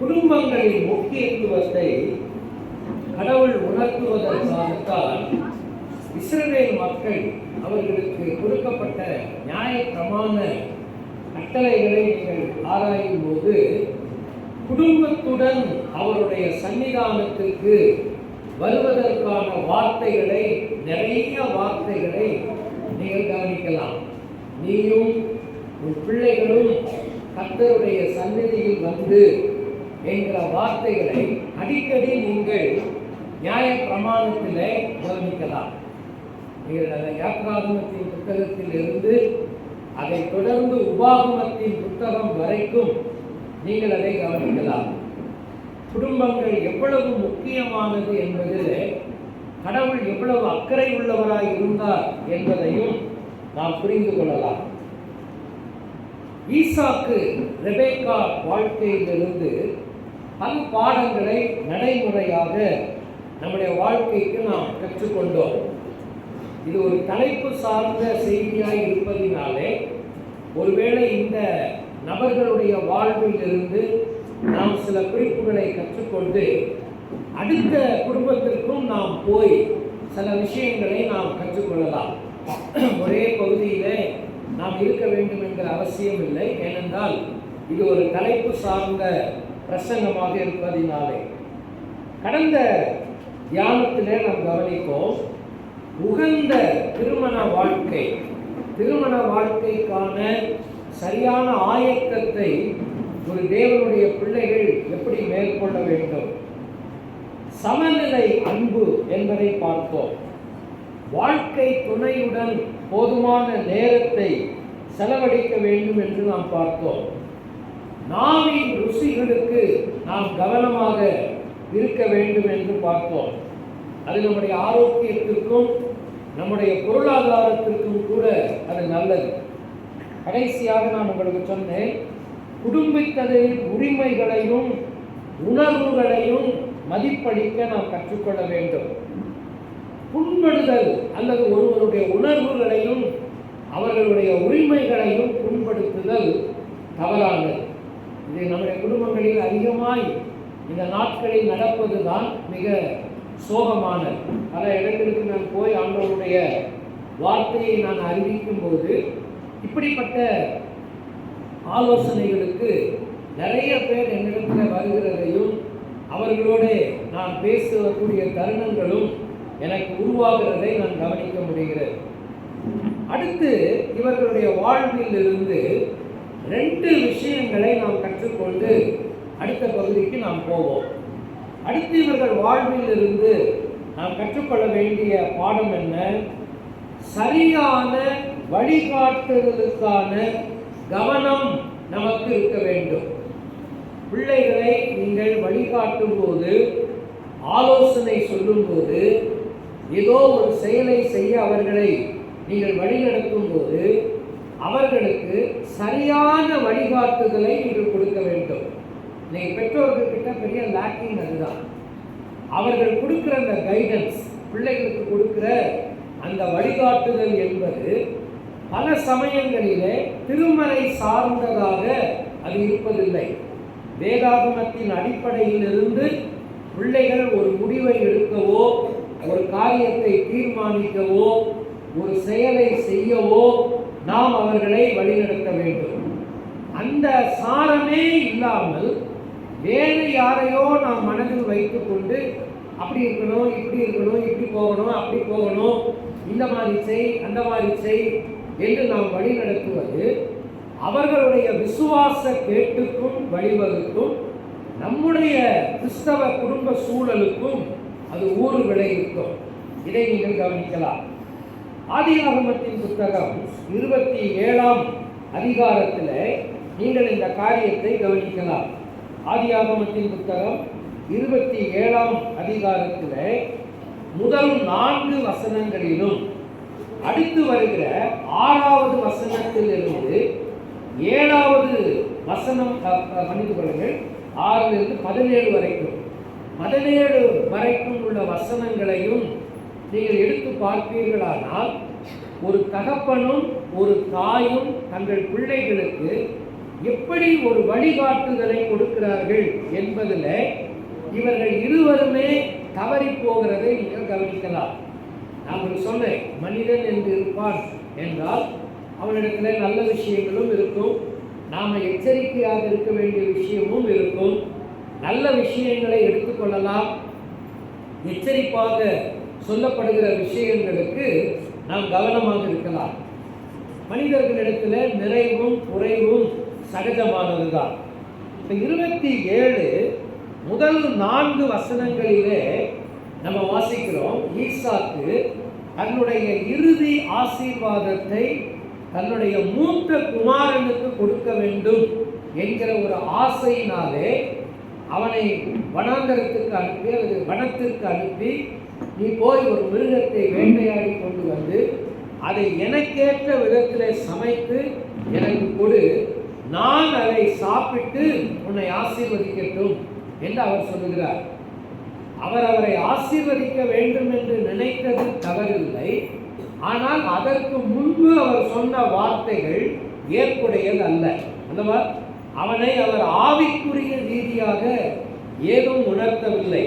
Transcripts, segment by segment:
குடும்பங்களின் முக்கியத்துவத்தை கடவுள் உணர்த்துவதற்காகத்தான் இஸ்ரவேல் மக்கள் அவர்களுக்கு கொடுக்கப்பட்ட நியாயப்பிரமாண கட்டளைகளை நீங்கள் ஆராயும் போது குடும்பத்துடன் அவருடைய சன்னிதானத்திற்கு வருவதற்கான வார்த்தைகளை, நிறைய வார்த்தைகளை நீங்கள் கவனிக்கலாம். நீயும் உன் பிள்ளைகளும் கர்த்தருடைய சந்நிதியில் வந்து என்கிற வார்த்தைகளை அடிக்கடி நீங்கள் நியாயப்பிரமாணத்திலே கவனிக்கலாம். நீங்கள் அந்த யாத்ராகமத்தின் புத்தகத்தில் இருந்து அதை தொடர்ந்து உபாகமத்தின் புத்தகம் வரைக்கும் நீங்கள் அதை கவனிக்கலாம். குடும்பங்கள் எவ்வளவு முக்கியமானது என்பதிலே கடவுள் எவ்வளவு அக்கறை உள்ளவராய் இருந்தார் என்பதையும் நாம் புரிந்து கொள்ளலாம். ஈசாக்கு ரெபேக்கா வாழ்க்கையிலிருந்து பல பாடங்களை நடைமுறையாக நம்முடைய வாழ்க்கைக்கு நாம் கற்றுக்கொண்டோம். இது ஒரு தலைப்பு சார்ந்த செய்தியாய் இருப்பதினாலே ஒருவேளை இந்த நபர்களுடைய வாழ்வில் இருந்து நாம் சில குறிப்புகளை கற்றுக்கொண்டு அடுத்த குடும்பத்திற்கும் நாம் போய் சில விஷயங்களை நாம் கற்றுக்கொள்ளலாம். ஒரே பகுதியிலே நாம் இருக்க வேண்டும் என்கிற அவசியம் இல்லை. ஏனென்றால் இது ஒரு தலைப்பு சார்ந்த பிரசங்கமாக இருப்பதினாலே கடந்த தியானத்திலே நாம் கவனிப்போம். உகந்த திருமண வாழ்க்கைக்கான சரியான ஆயத்தத்தை ஒரு தேவனுடைய பிள்ளைகள் எப்படி மேற்கொள்ள வேண்டும், சமநிலை அன்பு என்பதை பார்த்தோம். வாழ்க்கை துணையுடன் போதுமான நேரத்தை செலவழிக்க வேண்டும் என்று நாம் பார்த்தோம். நாவின் ருசிகளுக்கு நாம் கவனமாக இருக்க வேண்டும் என்று பார்த்தோம். அது நம்முடைய ஆரோக்கியத்திற்கும் நம்முடைய பொருளாதாரத்திற்கும் கூட அது நல்லது. கடைசியாக நான் உங்களுக்கு சொன்னேன், குடும்பத்தினரின் உரிமைகளையும் உணர்வுகளையும் மதிப்பளிக்க நாம் கற்றுக்கொள்ள வேண்டும். புண்படுதல் அல்லது ஒருவருடைய உணர்வுகளையும் அவர்களுடைய உரிமைகளையும் புண்படுத்துதல் தவறானது. இது நம்முடைய குடும்பங்களில் அதிகமாய் இந்த நாட்களில் நடப்பதுதான் மிக சோகமானது. பல இடங்களுக்கு நான் போய் ஆண்டவருடைய வார்த்தையை நான் அறிவிக்கும் போது இப்படிப்பட்ட ஆலோசனைகளுக்கு நிறைய பேர் என்னிடத்தில் வருகிறதையும் அவர்களோடு நான் பேசக்கூடிய தருணங்களும் எனக்கு உருவாகிறதை நான் கவனிக்க முடிகிறது. அடுத்து இவர்களுடைய வாழ்வில் இருந்து 2 விஷயங்களை நாம் கற்றுக்கொண்டு அடுத்த பகுதிக்கு நாம் போவோம். அடுத்து இவர்கள் வாழ்வில் இருந்து நாம் கற்றுக்கொள்ள வேண்டிய பாடம் என்ன? சரியான வழிகாட்டுதலுக்கான கவனம் நமக்கு இருக்க வேண்டும். பிள்ளைகளை நீங்கள் வழிகாட்டும் போது, ஆலோசனை சொல்லும் போது, ஏதோ ஒரு செயலை செய்ய அவர்களை நீங்கள் வழிநடத்தும் போது அவர்களுக்கு சரியான வழிகாட்டுதலை நீங்கள் கொடுக்க வேண்டும். நீங்கள் பெற்றோர்கள்கிட்ட பெரிய லேக்கிங் அதுதான். அவர்கள் கொடுக்கிற அந்த கைடன்ஸ், பிள்ளைகளுக்கு கொடுக்கிற அந்த வழிகாட்டுதல் என்பது பல சமயங்களிலே திருமறை சார்ந்ததாக அது இருப்பதில்லை. வேதாகமத்தின் அடிப்படையில் இருந்து பிள்ளைகள் ஒரு முடிவை எடுக்கவோ, ஒரு காரியத்தை தீர்மானிக்கவோ, ஒரு செயலை செய்யவோ நாம் அவர்களை வழிநடத்த வேண்டும். அந்த சாரமே இல்லாமல் வேறு யாரையோ நாம் மனதில் வைத்துக் கொண்டு அப்படி இருக்கணும், இப்படி இருக்கணும், இப்படி போகணும், அப்படி போகணும், இந்த மாதிரி செய், அந்த மாதிரி செய் என்று நாம் வழி நடத்துவது அவர்களுடைய விசுவாச கேட்டுக்கும் வழிவகுக்கும், நம்முடைய கிறிஸ்தவ குடும்ப சூழலுக்கும் அது ஊறு விளைவிக்கும். இதை நீங்கள் கவனிக்கலாம். ஆதியாகமத்தின் புத்தகம் 27ஆம் அதிகாரத்தில் நீங்கள் இந்த காரியத்தை கவனிக்கலாம். ஆதியாகமத்தின் புத்தகம் 27ஆம் அதிகாரத்தில் முதல் 4 வசனங்களிலும் அடுத்து வருகிற 6வது வசனத்திலிருந்து 7வது வசனம், மன்னித்துக் கொள்ளுங்கள், 6லிருந்து 17 வரைக்கும் 17 வரைக்கும் உள்ள வசனங்களையும் நீங்கள் எடுத்து பார்ப்பீர்களானால் ஒரு தகப்பனும் ஒரு தாயும் தங்கள் பிள்ளைகளுக்கு எப்படி ஒரு வழிகாட்டுதலை கொடுக்கிறார்கள் என்பதில் இவர்கள் இருவருமே தவறி போகிறதை நீங்கள் கவனிக்கலாம். நான் சொன்னேன், மனிதன் என்று இருப்பான் என்றால் அவனிடத்தில் நல்ல விஷயங்களும் இருக்கும், நாம் எச்சரிக்கையாக இருக்க வேண்டிய விஷயமும் இருக்கும். நல்ல விஷயங்களை எடுத்துக்கொள்ளலாம், எச்சரிப்பாக சொல்லப்படுகிற விஷயங்களுக்கு நாம் கவனமாக இருக்கலாம். மனிதர்களிடத்தில் நிறைவும் குறைவும் சகஜமானதுதான். இப்போ 27 முதல் 4 வசனங்களிலே நம்ம வாசிக்கிறோம், ஈசாக்கு தன்னுடைய இறுதி ஆசீர்வாதத்தை தன்னுடைய மூத்த குமாரனுக்கு கொடுக்க வேண்டும் என்கிற ஒரு ஆசையினாலே அவனை வனாந்தரத்துக்கு அனுப்பி அல்லது வனத்திற்கு அனுப்பி, நீ போய் ஒரு மிருகத்தை வேட்டையாடி கொண்டு வந்து அதை எனக்கேற்ற விதத்தில் சமைத்து எனக்கு கொடு, நான் அதை சாப்பிட்டு உன்னை ஆசீர்வதிக்கட்டும் என்று அவர் சொல்லுகிறார். அவரை ஆசீர்வதிக்க வேண்டும் என்று நினைத்தது தவறில்லை. ஆனால் அதற்கு முன்பு அவர் சொன்ன வார்த்தைகள் ஏற்புடையது அல்ல. அல்லவா? அவனை அவர் ஆவிக்குரிய ரீதியாக ஏதும் உணர்த்தவில்லை.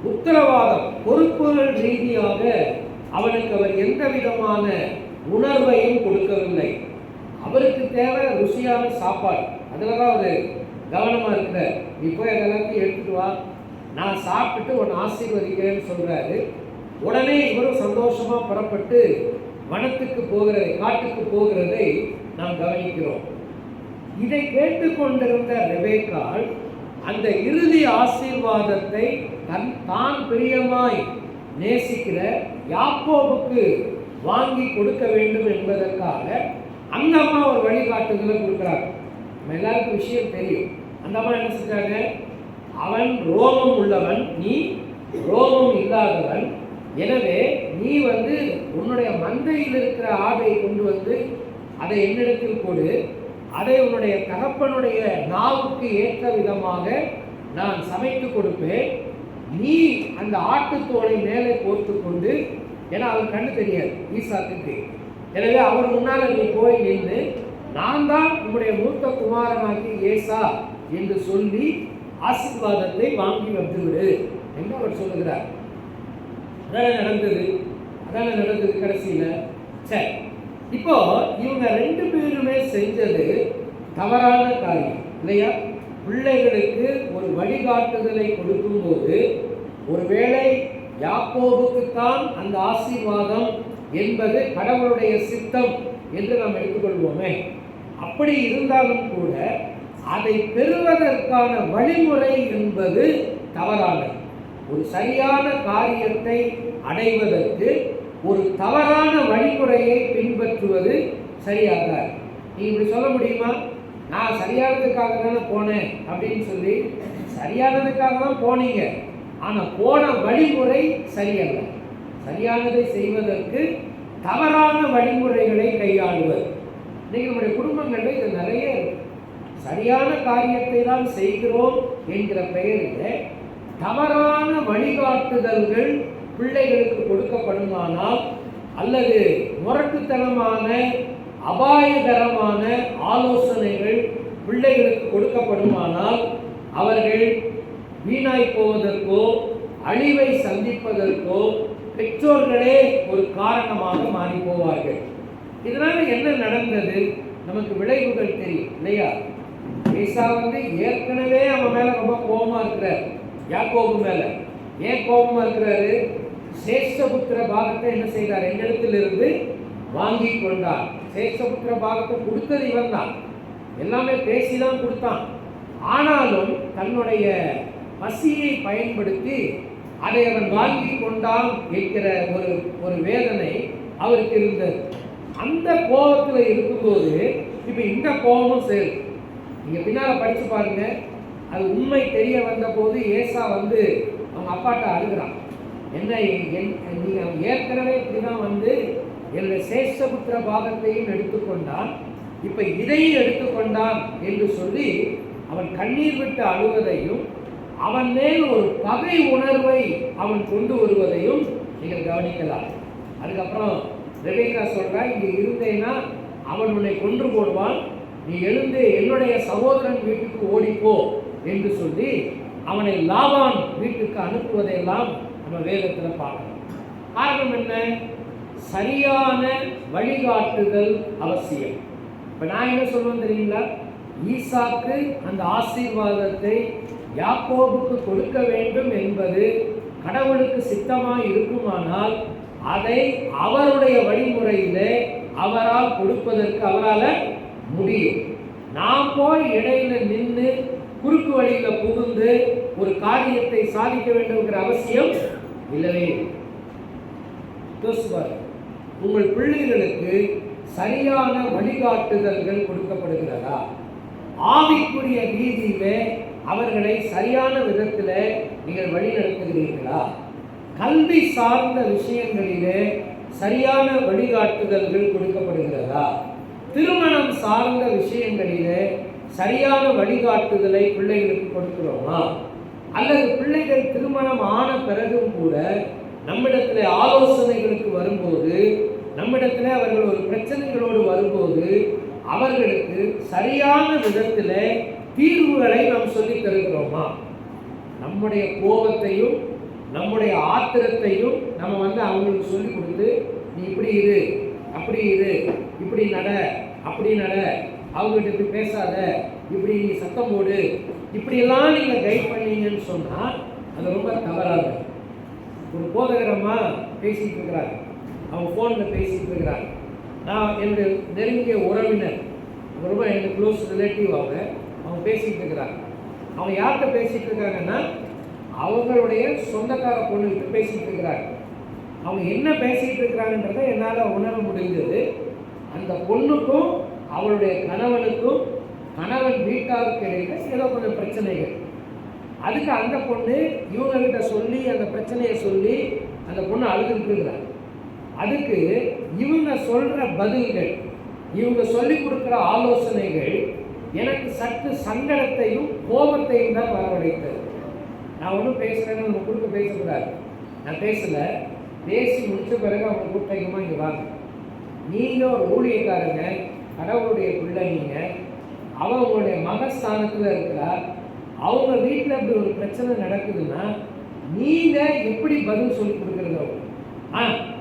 உத்தரவாதம், பொறுப்புகள் ரீதியாக அவனுக்கு அவர் எந்த விதமான உணர்வையும் கொடுக்கவில்லை. அவருக்கு தேவை ருசியான சாப்பாடு, அதில் தான் அவர் கவனமாக இருக்கிறார். நீ போய் அதெல்லாத்தையும் எடுத்துட்டு வா, நான் சாப்பிட்டு உன்னை ஆசீர்வதிக்கிறேன்னு சொல்கிறாரு. உடனே இவரும் சந்தோஷமாக புறப்பட்டு வனத்துக்கு போகிறதை, காட்டுக்கு போகிறதை நாம் கவனிக்கிறோம். இதை கேட்டுக்கொண்டிருந்த ரெபேக்காள் அந்த இறுதி ஆசீர்வாதத்தை தான் பிரியமாய் நேசிக்கிற யாக்கோபுக்கு வாங்கி கொடுக்க வேண்டும் என்பதற்காக அந்த அம்மா ஒரு வழிகாட்டுதலை கொடுக்குறாங்க. நம்ம எல்லாருக்கும் விஷயம் தெரியும். அந்த அம்மா என்ன செஞ்சாங்க, அவன் ரோமம் உள்ளவன், நீ ரோமம் இல்லாதவன், எனவே நீ உன்னுடைய மந்தையில் இருக்கிற ஆடை கொண்டு வந்து அதை என்னிடத்தில் கொடு, அதை உன்னுடைய தகப்பனுடைய நாவுக்கு ஏற்ற விதமாக நான் சமைத்து கொடுப்பேன், நீ அந்த ஆட்டுத்தோலை மேலே போர்த்து கொண்டு, ஏன்னா அவன் கண்ணு தெரியாது ஈசாக்குக்கு, எனவே அவர் முன்னால் நீ போய் நின்று நான் தான் உன்னுடைய மூத்த குமாரனாகி ஏசா என்று சொல்லி ஆசீர்வாதத்தை வாங்கி வந்துவிடு என்று அவர் சொல்லுகிறார். அதான நடந்தது கடைசியில். சரி, இப்போ இவங்க 2 பேருமே செஞ்சது தவறான காரியம் இல்லையா? பிள்ளைகளுக்கு ஒரு வழிகாட்டுதலை கொடுக்கும்போது ஒருவேளை யாக்கோபுக்குத்தான் அந்த ஆசீர்வாதம் என்பது கடவுளுடைய சித்தம் என்று நாம் எடுத்துக்கொள்வோமே, அப்படி இருந்தாலும் கூட அதை பெறுவதற்கான வழிமுறை என்பது தவறானது. ஒரு சரியான காரியத்தை அடைவதற்கு ஒரு தவறான வழிமுறையை பின்பற்றுவது சரியாக. நீ இப்படி சொல்ல முடியுமா, நான் சரியானதுக்காக தானே போனேன் அப்படின்னு சொல்லி? சரியானதுக்காக தான் போனீங்க, ஆனால் போன வழிமுறை சரியல்ல. சரியானதை செய்வதற்கு தவறான வழிமுறைகளை கையாளுவது. இன்னைக்கு நம்முடைய குடும்பங்களில் இது நிறைய சரியான காரியத்தை தான் செய்கிறோம் என்கிற பெயரில் தவறான வழிகாட்டுதல்கள் பிள்ளைகளுக்கு கொடுக்கப்படுமானால், அல்லது முரட்டுத்தனமான அபாயகரமான ஆலோசனைகள் பிள்ளைகளுக்கு கொடுக்கப்படுமானால், அவர்கள் வீணாய் போவதற்கோ அழிவை சந்திப்பதற்கோ பெற்றோர்களே ஒரு காரணமாக மாறி போவார்கள். இதனால என்ன நடந்தது நமக்கு விளைவுகள் தெரியும் இல்லையா? ஏசா ஏற்கனவே அவன் மேல ரொம்ப கோபமா இருக்கிறார், யாக்கோபு மேல. ஏன் கோபமா இருக்கிறாரு? சேஷ்டபுத்திர பாகத்தை என்ன செய்தார்? என்னிடத்திலிருந்து வாங்கி கொண்டார். சேஷ்டபுத்திர பாகத்தை கொடுத்தது இவன் தான், எல்லாமே பேசிதான் கொடுத்தான். ஆனாலும் தன்னுடைய பசியை பயன்படுத்தி அதை அவன் வாங்கி கொண்டான் என்கிற ஒரு வேதனை அவருக்கு இருந்தது. அந்த கோபத்தில் இருக்கும்போது இப்போ இந்த கோபமும் சரி, நீங்கள் பின்னால் படித்து பாருங்க, அது உண்மை தெரிய வந்த போது ஏசா அவங்க அப்பாட்ட அழுகிறான். என்ன நீங்கள் ஏற்கனவே இப்படி தான் என்னுடைய சேஷ்டபுத்திர பாகத்தையும் எடுத்துக்கொண்டான், இப்போ இதையும் எடுத்துக்கொண்டான் என்று சொல்லி அவன் கண்ணீர் விட்டு அழுவதையும் அவன் மேல் ஒரு பகை உணர்வை அவன் கொண்டு வருவதையும் நீங்கள் கவனிக்கலாம். அதுக்கப்புறம் ரெபேக்கா சொல்றா, இங்கே இருந்தேன்னா அவன் உன்னை கொன்று போடுவான், நீ எழுந்து என்னுடைய சகோதரன் வீட்டுக்கு ஓடிப்போ என்று சொல்லி அவனை லாபான் வீட்டுக்கு அனுப்புவதையெல்லாம் நம்ம வேதத்தில் பார்க்கணும். காரணம் என்ன? சரியான வழிகாட்டுதல் அவசியம். இப்போ நான் என்ன சொல்லுவேன் தெரியுங்களா? ஈசாக்கு அந்த ஆசீர்வாதத்தை யாக்கோபுக்கு கொடுக்க வேண்டும் என்பது கடவுளுக்கு சித்தமாக இருக்குமானால் அதை அவருடைய வழிமுறையிலே அவரால் கொடுப்பதற்கு அவரால் முடியும். நாம் போய் இடையில நின்று குறுக்கு வழியில புகுந்து ஒரு காரியத்தை சாதிக்க வேண்டும்ங்கிற அவசியம் இல்லவே இல்லை. உங்கள் பிள்ளைகளுக்கு சரியான வழிகாட்டுதல்கள் கொடுக்கப்படுகிறதா? ஆவிக்குரிய ரீதியிலே அவர்களை சரியான விதத்தில் நீங்கள் வழி நடத்துகிறீர்களா? கல்வி சார்ந்த விஷயங்களிலே சரியான வழிகாட்டுதல்கள் கொடுக்கப்படுகிறதா? திருமணம் சார்ந்த விஷயங்களிலே சரியான வழிகாட்டுதலை பிள்ளைகளுக்கு கொடுக்கிறோமா? அல்லது பிள்ளைகள் திருமணம் ஆன பிறகும் கூட நம்மிடத்தில் ஆலோசனைகளுக்கு வரும்போது, நம்மிடத்தில் அவர்கள் ஒரு பிரச்சனைகளோடு வரும்போது அவர்களுக்கு சரியான விதத்தில் தீர்வுகளை நாம் சொல்லித் தருகிறோமா? நம்முடைய கோபத்தையும் நம்முடைய ஆத்திரத்தையும் நம்ம அவங்களுக்கு சொல்லி கொடுத்து, நீ இப்படி இரு, அப்படி இரு, இப்படி நட, அப்படி நட, அவங்ககிட்ட இப்படி பேசாத, இப்படி நீ சத்தம் போடு, இப்படியெல்லாம் நீங்கள் கைட் பண்ணீங்கன்னு சொன்னால் அது ரொம்ப தவறாக. ஒரு போதகரம்மா பேசிகிட்டு இருக்கிறாங்க, அவங்க ஃபோனில் பேசிகிட்டு இருக்கிறாங்க. நான் என்னுடைய நெருங்கிய உறவினர், ரொம்ப எனக்கு க்ளோஸ் ரிலேட்டிவ், அவங்க பேசிகிட்டு இருக்கிறாங்க. அவங்க யார்கிட்ட பேசிகிட்டு இருக்காங்கன்னா அவங்களுடைய சொந்தக்கார பொண்ணுகிட்ட பேசிகிட்டு இருக்கிறாங்க. அவங்க என்ன பேசிகிட்டு இருக்கிறாங்கன்றதை என்னால் உணர முடிஞ்சது. அந்த பொண்ணுக்கும் அவளுடைய கணவனுக்கும் கணவன் வீட்டாருக்கு இடையில ஏதோ கொஞ்சம் பிரச்சனைகள். அதுக்கு அந்த பொண்ணு இவங்ககிட்ட சொல்லி அந்த பிரச்சனையை சொல்லி அந்த பொண்ணு அழுதுகிட்டு இருக்கிறாங்க. அதுக்கு இவங்க சொல்கிற பதில்கள், இவங்க சொல்லி கொடுக்குற ஆலோசனைகள் எனக்கு சற்று சங்கடத்தையும் கோபத்தையும் தான் வரவழைத்தது. நான் ஒன்றும் பேசுகிறேன்னு அவங்க கொடுக்க பேசக்கூடாது, நான் பேசலை. பேசி முடித்த பிறகு அவங்க கூட்டமாக இங்கே வாங்க, நீங்கள் ஒரு ஊழியக்காரங்க, கடவுளுடைய பிள்ளை, நீங்கள் அவங்களுடைய மகஸ்தானத்தில் இருக்கிறார், அவங்க வீட்டில் இப்படி ஒரு பிரச்சனை நடக்குதுன்னா நீங்கள் எப்படி பதில் சொல்லி கொடுக்குறது?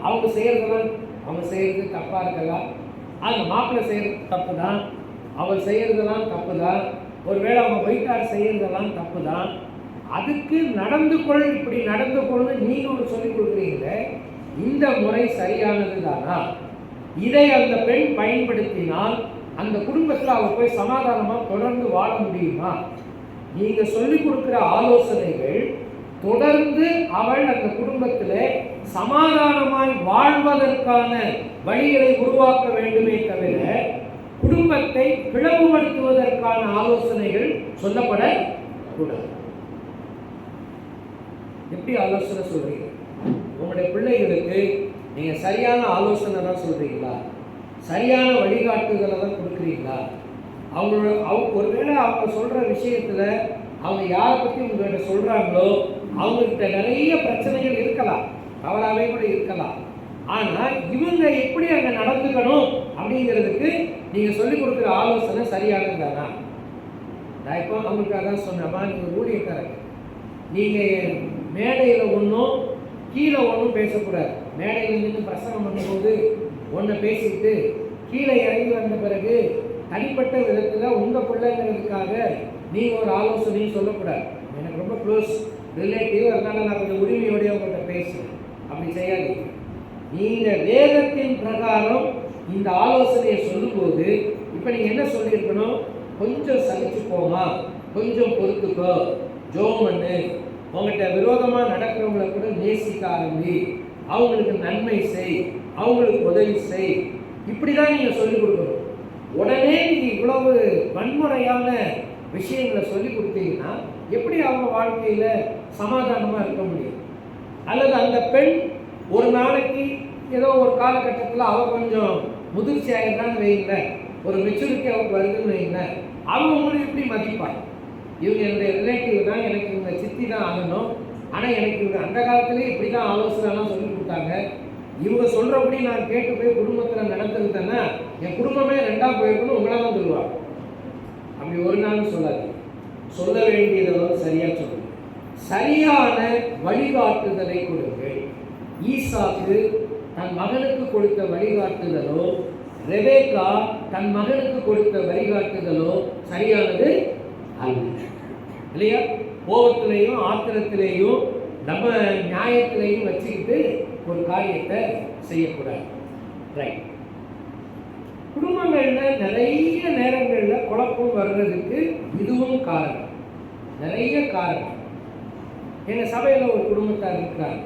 அவங்க செய்கிறதெல்லாம் அவங்க செய்கிறது தப்பாக இருக்கலாம், அந்த மாப்பிள்ளை செய்கிறது தப்பு தான், அவள் செய்கிறதெல்லாம் தப்பு தான், ஒருவேளை அவங்க வீட்டார் செய்கிறதெல்லாம் தப்பு தான், அதுக்கு நடந்து கொள், இப்படி நடந்து கொள்னு நீங்கள் ஒரு சொல்லிக் கொடுக்குறீங்க. இந்த முறை சரியானது தானா? இதை அந்த பெண் பயன்படுத்தினால் அந்த குடும்பத்தில் அவள் போய் சமாதானமாக தொடர்ந்து வாழ முடியுமா? நீங்கள் சொல்லிக் கொடுக்குற ஆலோசனைகள் தொடர்ந்து அவள் அந்த குடும்பத்தில் சமாதானமாய் வாழ்வதற்கான வழிகளை உருவாக்க வேண்டுமே தவிர குடும்பத்தை பிளவுபடுத்துவதற்கான ஆலோசனைகள் சொல்லப்படக்கூடாது. எப்படி ஆலோசனை சொல்றீங்க? உங்களுடைய பிள்ளைகளுக்கு நீங்கள் சரியான ஆலோசனை தான் சொல்கிறீங்களா? சரியான வழிகாட்டுதலை தான் கொடுக்குறீங்களா? ஒருவேளை அவங்க சொல்கிற விஷயத்தில் அவங்க யாரை பற்றி உங்கள்கிட்ட சொல்கிறாங்களோ அவங்ககிட்ட நிறைய பிரச்சனைகள் இருக்கலாம், அவளாவே கூட இருக்கலாம். ஆனால் இவங்க எப்படி அங்கே நடந்துக்கணும் அப்படிங்கிறதுக்கு நீங்கள் சொல்லிக் கொடுக்குற ஆலோசனை சரியானது தானா? நான் இப்போ அவங்களுக்கு அதான் சொன்னேம்மா, நீங்கள் ஊழியக்காரங்க, நீங்கள் மேடையில் ஒன்றும் கீழே ஒன்றும் பேசக்கூடாது. மேடையில் நின்று பிரசங்கம் பண்ணும்போது ஒன்றை பேசிட்டு கீழே இறங்கி வந்த பிறகு தனிப்பட்ட விதத்தில் உங்கள் பிள்ளைங்கிறதுக்காக நீங்கள் ஒரு ஆலோசனையும் சொல்லக்கூடாது. எனக்கு ரொம்ப க்ளோஸ் ரிலேட்டிவ், அதனால் நான் கொஞ்சம் உரிமையோடைய உங்கள்கிட்ட பேசுகிறேன். அப்படி செய்யாதீங்க. நீங்கள் வேதத்தின் பிரகாரம் இந்த ஆலோசனையை சொல்லும்போது இப்போ நீங்கள் என்ன சொல்லியிருக்கணும்? கொஞ்சம் சகிச்சு போமா, கொஞ்சம் பொறுத்துக்கோ, ஜோம் பண்ணு, உங்கள்கிட்ட விரோதமாக நடக்கிறவங்களை கூட நேசிக்க ஆரம்பி, அவங்களுக்கு நன்மை செய், அவங்களுக்கு உதவி செய், இப்படி தான் நீங்கள் சொல்லிக் கொடுக்கணும். உடனே நீங்கள் இவ்வளவு வன்முறையான விஷயங்களை சொல்லி கொடுத்தீங்கன்னா எப்படி அவங்க வாழ்க்கையில் சமாதானமாக இருக்க முடியும்? அல்லது அந்த பெண் ஒரு நாளைக்கு ஏதோ ஒரு காலகட்டத்தில் அவள் கொஞ்சம் முதிர்ச்சி ஆகிருந்தான்னு வைங்களேன், ஒரு மெச்சூரிட்டி அவங்களுக்கு வருதுன்னு வைங்களேன், அவங்க உங்களுக்கு எப்படி மதிப்பாங்க? இவங்க என்னுடைய ரிலேட்டிவ் தான், எனக்கு இவங்க சித்தி தான் ஆகணும், ஆனால் எனக்கு இவங்க அந்த காலத்துலேயே இப்படி தான் ஆலோசனைலாம் சொல்லி கொடுத்தாங்க, இவங்க சொல்கிறபடி நான் கேட்டு போய் குடும்பத்தில் நடந்துருந்தேன்னா என் குடும்பமே ரெண்டாக போயிருக்குன்னு உங்களை தான் சொல்லுவாங்க. அப்படி ஒரு நாள் சொல்லாது, சொல்ல வேண்டியதெல்லாம் சரியா சொல்லுங்க. சரியான வழிகாட்டுதலை கொடுங்கள். ஈசாக்கு தன் மகனுக்கு கொடுத்த வழிகாட்டுதலோ, ரெபேக்கா தன் மகனுக்கு கொடுத்த வழிகாட்டுதலோ சரியானது அல்ல, இல்லையா? கோபத்திலையும் ஆத்திரத்திலையும் நம்ம நியாயத்திலையும் வச்சுக்கிட்டு ஒரு காரியத்தை செய்யக்கூடாது. ரைட். குடும்பங்களில் நிறைய நேரங்களில் குழப்பம் வர்றதுக்கு இதுவும் காரணம், நிறைய காரணம். எங்கள் சபையில் ஒரு குடும்பத்தார் இருக்கிறாங்க.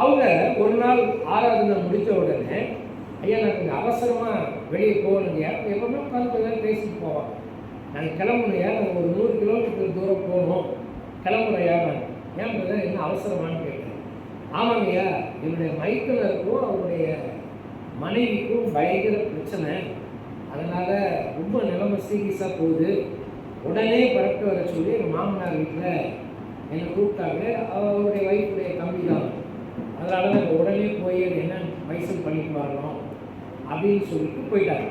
அவங்க ஒரு நாள் ஆராதனை முடித்த உடனே, ஐயா நான் கொஞ்சம் அவசரமாக வெளியே போகணுங்க, எப்பவுமே உட்காந்து பேசிட்டு போவாங்க. நாங்கள் கிளம்புனையா, நாங்கள் ஒரு 100 கிலோமீட்டர் தூரம் போகணும், கிளம்புறையா? நான் ஏன் பிரதர் என்ன அவசரமானு கேட்டேன். ஆமாங்கய்யா, என்னுடைய மைக்கனருக்கும் அவருடைய மனைவிக்கும் பயங்கர பிரச்சனை, அதனால் ரொம்ப நிலைமை சீரியஸாக போகுது, உடனே பரப்பிட்டு வர சொல்லி எங்கள் மாமனார் வீட்டில் என்னை கூப்பிட்டாங்க. அவருடைய வைஃபுடைய தம்பி தான், அதனால தான் உடனே போய் அது என்ன வயசு பண்ணிட்டு வரணும் அப்படின்னு சொல்லிட்டு போயிட்டாங்க.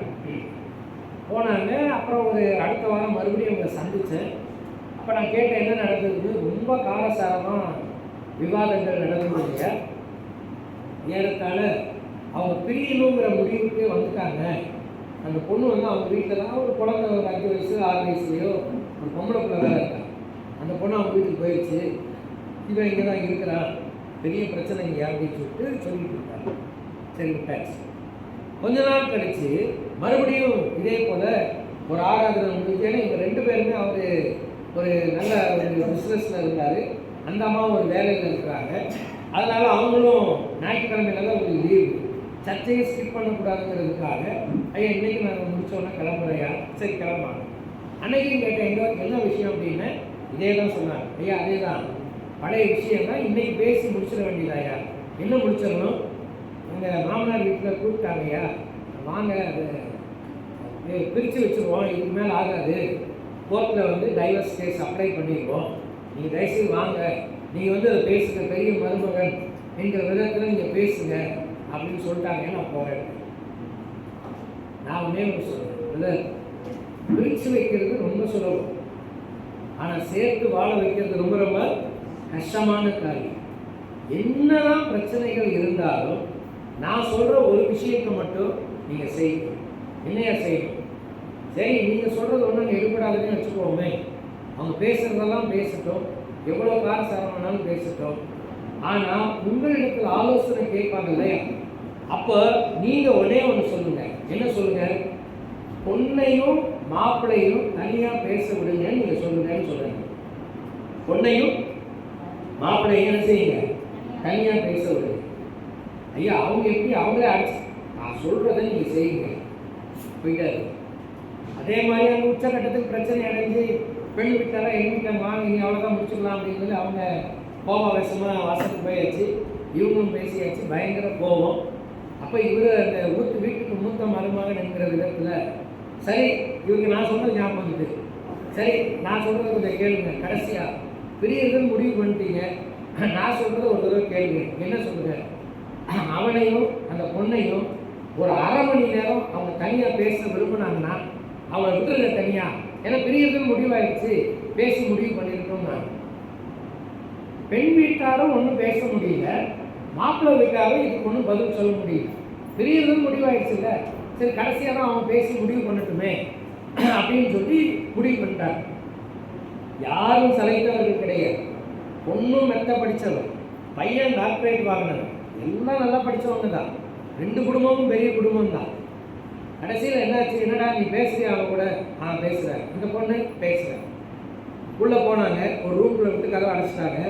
போனாங்க. அப்புறம் ஒரு அடுத்த வாரம் மறுபடியும் அவங்களை சந்தித்தேன். அப்போ நான் கேட்டேன் என்ன நடந்தது. ரொம்ப காரசாரமாக விவாதங்கள் நடந்ததுங்க. ஏறத்தாழ அவங்க பிரியணுங்கிற முடிவுக்கு வந்துட்டாங்க. அந்த பொண்ணு வந்து அவங்க வீட்டில் தான் ஒரு குழந்தை, ஒரு 5 வயசு 6 வயசுலையோ ஒரு பொம்பளை பிள்ளை தான் இருக்காங்க. அந்த பொண்ணு அவங்க வீட்டுக்கு போயிடுச்சு. இவன் இங்கே தான் இருக்கிறான், பெரிய பிரச்சனை இங்கே அப்படின்னு சொல்லிட்டு இருக்காங்க. சரி விட்டாச்சு. கொஞ்ச நாள் கழிச்சு மறுபடியும் இதே போல் ஒரு ஆராதனை முடிஞ்சு. ஏன்னா இவங்க 2 பேருமே அவர் ஒரு நல்ல ஒரு பிஸ்னஸில் இருந்தார், அந்த அம்மா ஒரு வேலையில் இருக்கிறாங்க. அதனால் அவங்களும் ஞாயிற்றுக்கிழமையில தான் ஒரு லீவு, சர்ச்சையை ஸ்கிப் பண்ணக்கூடாதுங்கிறதுக்காக ஐயா இன்றைக்கி நாங்கள் முடித்தோன்னா கிளம்புறையா? சரி கிளம்பாங்க. அன்னைக்கும் கேட்டேன் என்ன விஷயம் அப்படின்னு. இதே தான் சொன்னாங்க. ஐயா அதே தான், பழைய விஷயம் தான், இன்றைக்கி பேசி முடிச்சிட வேண்டியதாயா? என்ன முடிச்சிடணும்? எங்கள் மாமனார் வீட்டில் கூப்பிட்டாங்கய்யா, வாங்க அதை பிரித்து வச்சுருவோம், இதுக்கு மேலே ஆகாது, கோர்ட்டில் வந்து டைவர்ஸ் கேஸ் அப்ளை பண்ணிடுவோம், நீங்கள் தயவுசெய்து வாங்க, நீங்கள் வந்து அதை பேசுங்க, பெரிய மருமகன் என்கிற விதத்தில் நீங்கள் பேசுங்க அப்படின்னு சொல்லிட்டாங்க. நான் போகிறேன். நான் ஒன்றே ஒன்று சொல்கிறேன், பிரித்து வைக்கிறது ரொம்ப சுலபம், ஆனால் சேர்த்து வாழ வைக்கிறது ரொம்ப ரொம்ப கஷ்டமான காரியம். என்னதான் பிரச்சனைகள் இருந்தாலும் நான் சொல்கிற ஒரு விஷயத்தை மட்டும் நீங்கள் செய்யணும். என்னையா செய்யணும்? சரி நீங்கள் சொல்கிறது ஒன்றும் எடுபடாதுன்னு வச்சுக்கோமே, அவங்க பேசுகிறதெல்லாம் பேசட்டும், எவ்வளோ காரசாரமானாலும் பேசட்டும், ஆனால் உங்களிடத்தில் ஆலோசனை கேட்பாங்க இல்லையா? அப்போ நீங்கள் ஒன்றே ஒன்று சொல்லுங்கள். என்ன சொல்லுங்கள்? பொண்ணையும் மாப்பிள்ளையும் தனியாக பேச விடுங்கன்னு நீங்கள் சொல்லுங்கன்னு சொல்லுங்கள். பொண்ணையும் மாப்பிள்ளையும் என்ன செய்யுங்க? தனியாக பேச விடுங்க. ஐயா அவங்க எப்படி அவங்களே அடிச்சு, நான் சொல்கிறத நீங்கள் செய்யுங்க போயிட்டாரு. அதே மாதிரி அவங்க உச்சக்கட்டத்துக்கு பிரச்சனை அடைஞ்சு பெண் வீட்டாரா எண்ணிட்டாங்க, வாங்க இனி அவ்வளோதான் முடிச்சுக்கலாம் அப்படின்னு சொல்லி அவங்க கோபாவேசமாக வாசலுக்கு போயாச்சு, இவங்களும் பேசியாச்சு, பயங்கர கோபம். அப்போ இவர் அந்த வீட்டுக்கு மூத்த மருமகன் என்கிற விதத்தில் சரி இவங்க நான் சொன்னது ஞாபகம் வந்துட்டு, சரி நான் சொல்கிறத கொஞ்சம் கேளுங்க, கடைசியாக பிரியர்கள் முடிவு பண்ணிட்டீங்க, நான் சொல்கிறத ஒரு தடவை கேளுங்க, என்ன சொல்லுங்கள்? அவனையும் அந்த பொண்ணையும் ஒரு அரை மணி நேரம் அவங்க தனியாக பேச விரும்பினாங்கன்னா அவளை விட்டுருங்க தனியாக, ஏன்னா பிரியர்கள் முடிவாயிடுச்சு, பேசி முடிவு பண்ணியிருக்கோம். நான் பெண் வீட்டாரும் ஒன்றும் பேச முடியல, மாப்பிள்ளை வீட்டாரும் இதுக்கு ஒன்றும் பதில் சொல்ல முடியல, பிரியர்கள் முடிவாயிடுச்சு இல்லை, சரி கடைசியாக தான் அவன் பேசி முடிவு பண்ணட்டுமே அப்படின்னு சொல்லி முடிவு பண்ணிட்டாங்க. யாரும் சளைத்தவர்கள் கிடையாது, பொண்ணும் மெத்த படித்தவர், பையன் டாக்டரேட் வாங்கினவர், எல்லாம் நல்லா படித்தவங்க தான், 2 குடும்பமும் பெரிய குடும்பம் தான். கடைசியில் என்னாச்சு? என்னடா நீ பேசுறியா அவன் கூட? பேசுகிறேன். இந்த பொண்ணு பேசுகிறேன். உள்ளே போனாங்க, ஒரு ரூமில் விட்டு கதவை அடைச்சிட்டாங்க.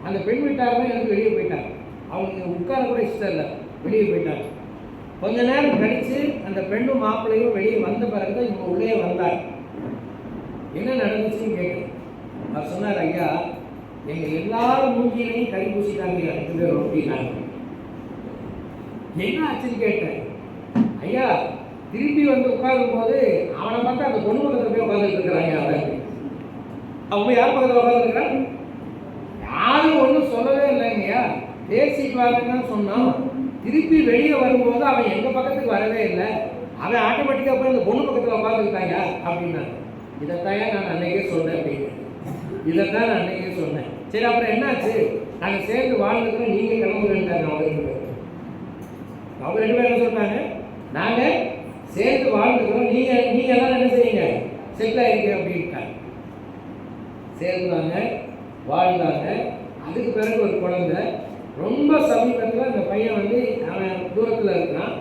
அந்த பெண் வீட்டாருமே எனக்கு வெளியே போயிட்டாங்க, அவங்க உட்கார கூட இஷ்டம் இல்லை, வெளியே போயிட்டாங்க. கொஞ்ச நேரம் கழித்து அந்த பெண்ணும் மாப்பிள்ளையும் வெளியே வந்த பிறகு தான் இவங்க உள்ளே வந்தார். என்ன நடந்துச்சுன்னு கேட்குறேன். அவர் சொன்னார், ஐயா எங்கள் எல்லாரும் மூஞ்சியிலையும் கை பூசிட்டாங்க 2 பேரும் அப்படின்னாங்க. என்ன ஆச்சுன்னு கேட்டேன். ஐயா திருப்பி வந்து உட்காரும் போது அவனை பார்த்தா அந்த பொண்ணு பக்கத்தில் போய் உட்காந்துட்டு இருக்கிறாங்க. அவங்க யார் பக்கத்தில் உட்காந்துருக்கிறான்? யாரும் ஒன்றும் சொல்லவே இல்லைங்கய்யா, பேசிட்டு வாங்கன்னு சொன்னான். திருப்பி வெளியே வரும்போது அவன் எங்கள் பக்கத்துக்கு வரவே இல்லை, அவன் ஆட்டோமேட்டிக்காக போய் அந்த பொண்ணு பக்கத்தில் உட்காந்துருக்காங்க அப்படின்னாங்க. இதைத்தான் நான் அன்னைக்கே சொன்னேன் அப்படின்னு. இதைத்தான் நான் அன்னைக்கே சொன்னேன். சரி, அப்புறம் என்னாச்சு? நாங்கள் சேர்ந்து வாழ்ந்துக்கிறோம், நீங்கள் கிளம்புறேன்ட்டாங்க அவங்க 2 பேர். அவங்க 2 பேர் என்ன சொல்லிட்டாங்க? நாங்கள் சேர்ந்து வாழ்ந்துக்கிறோம், நீங்கள் எல்லாம் என்ன செய்யுங்க, செட்டில் ஆகிருக்க அப்படின்ட்டாங்க. சேர்ந்தாங்க, வாழ்ந்தாங்க. அதுக்கு பிறகு ஒரு குழந்தை. ரொம்ப சமீபத்தில் அந்த பையன் வந்து அவன் தூரத்தில் இருக்கிறான்.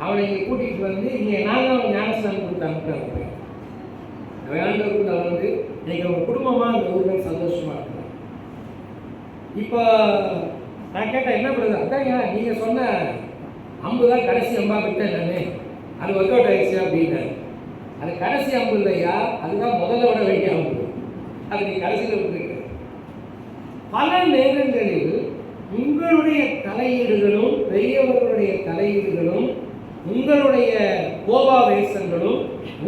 அவனை இங்கே கூட்டிகிட்டு வந்து இங்கே நாங்கள் அவன் ஞானஸ்தானம் கொடுத்து அனுப்புகிறாங்க. பையன் வேண்டவர்கள் அவன் வந்து இன்னைக்கு அவங்க குடும்பமாக அந்த ஊரில் சந்தோஷமாக இருக்கிறான். இப்போ நான் கேட்டேன், என்ன பண்ணுறது? அதான் ஏன் நீங்கள் சொன்ன அம்பு தான் கடைசி அம்பா விட்டேன் நான், அது ஒர்க் அவுட் ஆயிடுச்சு அப்படின்னு. அது கடைசி அம்பு இல்லையா, அதுதான் முதல்ல விட வேண்டிய அம்பு. அது நீ கடைசியில் விட்டுருக்க. பல நேரங்களில் உங்களுடைய தலையீடுகளும் பெரியவர்களுடைய தலையீடுகளும் உங்களுடைய கோபாவேசங்களும்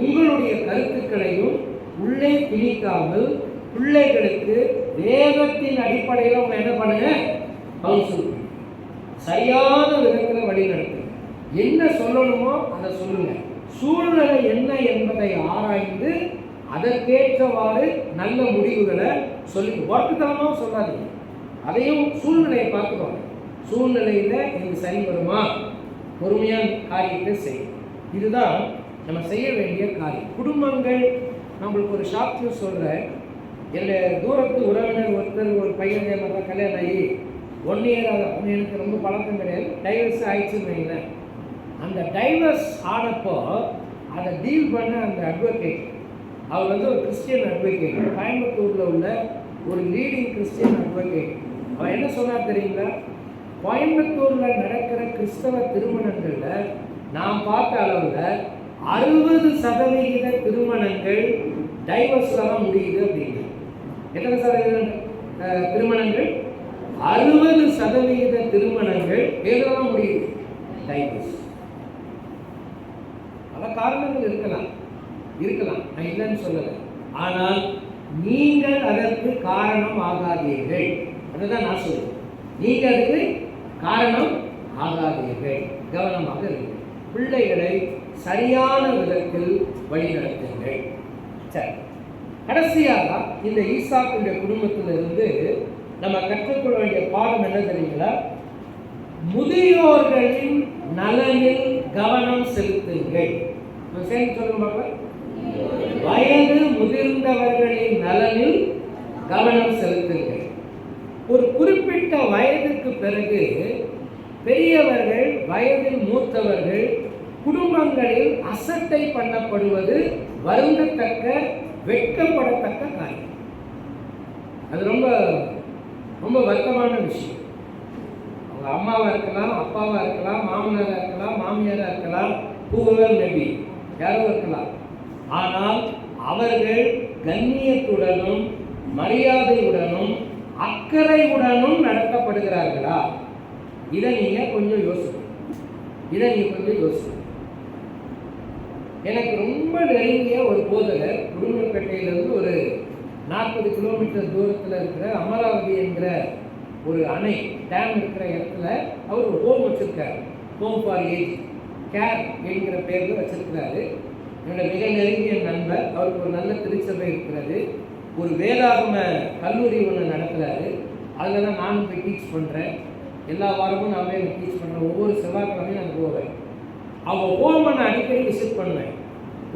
உங்களுடைய கருத்துக்களையும் உள்ளே திணிக்காமல் பிள்ளைகளுக்கு வேதத்தின் அடிப்படையில் அவங்க என்ன பண்ணுங்க, கவுன்சில் சரியான விதத்தில் வழி நடத்துங்க. என்ன சொல்லணுமோ அதை சொல்லுங்க. சூழ்நிலை என்ன என்பதை ஆராய்ந்து அதற்கேற்றவாறு நல்ல முடிவுகளை சொல்லுங்க. ஒர்க்குத்தனமாக சொல்லாதீங்க. அதையும் சூழ்நிலையை பார்த்துக்கோங்க. சூழ்நிலையில் இது சரி வருமா, பொறுமையான காரியத்தை செய்யும். இதுதான் நம்ம செய்ய வேண்டிய காரியம். குடும்பங்கள், நம்மளுக்கு ஒரு ஷார்ட் சொல்கிறேன். என்னுடைய தூரத்து உறவினர் ஒருத்தர் ஒரு பையன் மாதிரி கல்யாணம் ஆகி 1 இயர் ஆகும். எனக்கு ரொம்ப பழக்கம் கிடையாது. டைவர்ஸ் ஆயிடுச்சுன்னு வைங்களேன். அந்த டைவர்ஸ் ஆனப்போ அதை டீல் பண்ண அந்த அட்வொகேட், அவர் வந்து ஒரு கிறிஸ்டியன் அட்வொகேட், கோயம்புத்தூரில் உள்ள ஒரு லீடிங் கிறிஸ்டியன் அட்வொகேட். அவர் என்ன சொன்னார் தெரியுங்களா? கோயம்புத்தூரில் நடக்கிற கிறிஸ்தவ திருமணங்களில் நான் பார்த்த அளவில் 60% திருமணங்கள் டைவர்ஸில் தான் முடியுது அப்படின்னு. எத்தனை சதவீதம் திருமணங்கள்? 60% திருமணங்கள் எதில் தான் முடியுது? டைவர்ஸ். பல காரணங்கள் இருக்கலாம், நான் இல்லைன்னு சொல்லலை. ஆனால் நீங்கள் அதற்கு காரணம் ஆகாதீர்கள். அதுதான் நான் சொல்லுவேன். நீங்கள் அதுக்கு காரணம் ஆகாதீர்கள். கவனமாக இருங்கள். பிள்ளைகளை சரியான விதத்தில் வழிநடத்துங்கள். சரி, கடைசியாக இந்த ஈசாக்குடைய குடும்பத்திலிருந்து நம்ம கற்றுக்கொள்ள வேண்டிய பாடம் என்ன தெரியுங்களா? முதியோர்களின் நலனில் கவனம் செலுத்துங்கள். சேர்ந்து சொல்லுங்க. வயது முதிர்ந்தவர்களின் நலனில் கவனம் செலுத்துங்கள். ஒரு குறிப்பிட்ட வயதுக்கு பிறகு பெரியவர்கள், வயதில் மூத்தவர்கள் குடும்பங்களில் அசட்டை பண்ணப்படுவது வருந்தத்தக்க, வெட்கப்படத்தக்க காரியம். அது ரொம்ப ரொம்ப வருத்தமான விஷயம். அவங்க அம்மாவாக இருக்கலாம், அப்பாவாக இருக்கலாம், மாமனாராக இருக்கலாம், மாமியாராக இருக்கலாம், பூவர் மேபி யாரோ இருக்கலாம். ஆனால் அவர்கள் கண்ணியத்துடனும் மரியாதையுடனும் அக்கறையுடனும் நடத்தப்படுகிறார்களா? இதை நீங்கள் கொஞ்சம் யோசிக்கணும். எனக்கு ரொம்ப நெருங்கிய ஒரு போதகர் உடுமலைப்பேட்டையிலிருந்து ஒரு 40 கிலோமீட்டர் தூரத்தில் இருக்கிற அமராவதி என்கிற ஒரு அணை டேம் இருக்கிற இடத்துல அவர் ஒரு ஹோம் வச்சுருக்காரு. ஹோம் ஃபார் ஏஜ் கேர் என்கிற பேரில் வச்சுருக்கிறாரு. என்னோட மிக நெருங்கிய நண்பர். அவருக்கு ஒரு நல்ல திருச்சபை இருக்கிறது. ஒரு வேதாகம கல்லூரி ஒன்று நடத்துகிறாரு. அதில் தான் நானும் போய் டீச் பண்ணுறேன். எல்லா வாரமும் நான் போய் டீச் பண்ணுறேன். ஒவ்வொரு செவ்வாய்க்கிழமையும் நான் போவேன். அவங்க ஹோமை நான் அடிக்கடி விசிட் பண்ணுவேன்.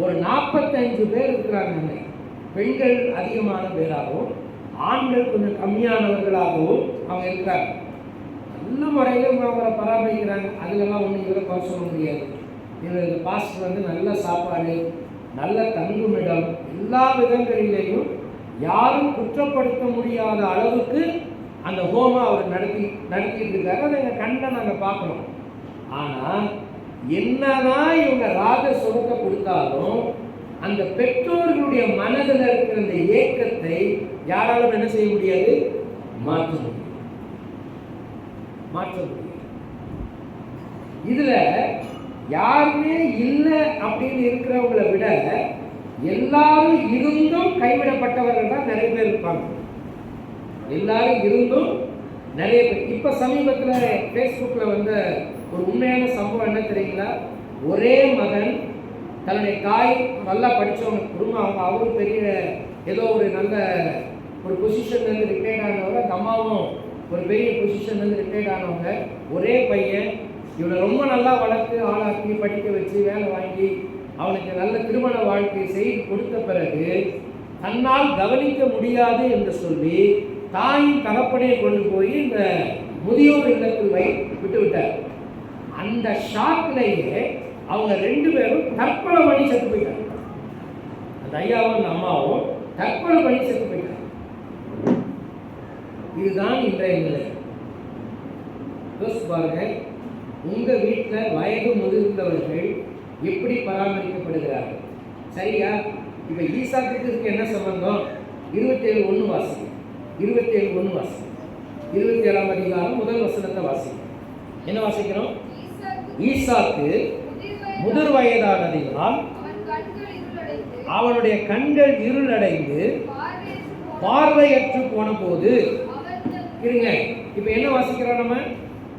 ஒரு 45 பேர் இருக்கிறாங்க. பெண்கள் அதிகமான பேராகவும் ஆண்கள் கொஞ்சம் கம்மியானவர்களாகவும் அவங்க இருக்கிறாங்க. நல்ல முறையில் அவங்களை பராமரிக்கிறாங்க. அதுலெல்லாம் ஒன்றும் இவரை குறை சொல்ல முடியாது. இவர் பாஸ்டர் வந்து நல்ல சாப்பாடு, நல்ல தங்குமிடம், எல்லா விதங்களிலேயும் யாரும் குற்றப்படுத்த முடியாத அளவுக்கு அந்த ஹோமை அவர் நடத்திட்டு இருக்காரு. அதை எங்கள் கண்ணில் நாங்கள் பார்க்கணும். ஆனால் என்னதான் இவங்க ராஜ சொருக்க கொடுத்தாலும் அந்த பெற்றோர்களுடைய மனதில் இருக்கிற அந்த ஏக்கத்தை யாராலும் என்ன செய்ய முடியாது? மாற்ற முடியாது. இதுல யாருமே இல்லை அப்படின்னு இருக்கிறவங்களை விட எல்லாரும் இருந்தும் கைவிடப்பட்டவர்கள் தான் நிறைய பேர் இருப்பாங்க. எல்லாரும் இருந்தும் நிறைய பேர். இப்ப சமீபத்தில் ஃபேஸ்புக்கில் வந்த ஒரு உண்மையான சம்பவம் என்ன தெரியுங்களா? ஒரே மகன் தன்னுடைய தாய் நல்லா படித்தவங்க குடும்பம், அவரும் பெரிய ஏதோ ஒரு நல்ல ஒரு பொசிஷன்லேருந்து ரிட்டையர்ட் ஆனவங்க, அந்த அம்மாவும் ஒரு பெரிய பொசிஷன்லேருந்து ரிட்டையர்ட் ஆனவங்க. ஒரே பையன், இவனை ரொம்ப நல்லா வளர்த்து ஆளாக்கி படிக்க வச்சு வேலை வாங்கி அவனுக்கு நல்ல திருமண வாழ்க்கை செய்து கொடுத்த பிறகு தன்னால் கவனிக்க முடியாது என்று சொல்லி தாயின் தகப்பனை கொண்டு போய் இந்த முதியோர் இல்லத்தில் விட்டு விட்டார். அந்த ஷாக்லேயே அவங்க 2 பேரும் தற்கொலை பண்ணி செத்து போயிட்டாங்க. அந்த ஐயாவும் அந்த அம்மாவும் தற்கொலை பண்ணி செத்து போயிட்டாங்க. இதுதான் இன்றைய நிலை. யோசிச்சு பாருங்க, உங்க வீட்டில் வயது முதிர்ந்தவர்கள் எப்படி பராமரிக்கப்படுகிறார்கள்? சரியா? இப்ப ஈசாக்குக்கு என்ன சம்பந்தம்? 27:1 வாசிங்க. 27:1 வாசிங்க. 27ஆம் அதிகாரம் முதல் வசனத்தை வாசிங்க. என்ன வாசிக்கிறோம்? ஈசாக்கு முதிர் வயதானதினால் அவனுடைய கண்கள் இருளடைந்து பார்வையற்று போன போது. இருங்க, இப்ப என்ன வாசிக்கிறோம் நம்ம?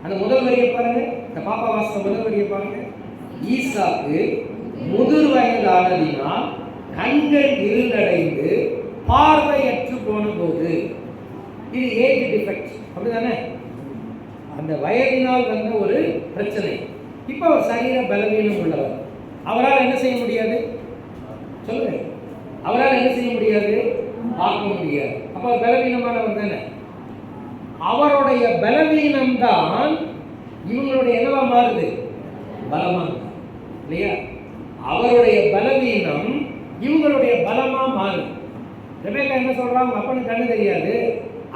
அந்த முதல் வரியை பாருங்க. இந்த பாப்பா வாசித்த முதல் வரியை பாருங்க. ஈசாக்கு முதிர் வயதானதினால் கண்கள் இருளடைந்து பார்வையற்று போன போது. இது ஏஜ் டிஃபெக்ட், அப்படிதானே? அந்த வயதினால் வந்த ஒரு பிரச்சனை. இப்போ அவர் சரீர பலவீனம் உள்ளவர். அவரால் என்ன செய்ய முடியாது? சொல்லுங்க. அவரால் என்ன செய்ய முடியாது? பார்க்க முடியாது. அப்போ பலவீனமானவர் தானே. அவருடைய பலவீனம் தான் இவங்களுடைய என்னவா மாறுது? பலமா, இல்லையா? அவருடைய பலவீனம் இவங்களுடைய பலமா மாறுது. ரெபேக்கா என்ன சொல்றாங்க? அப்பனுக்கு கண்ணு தெரியாது,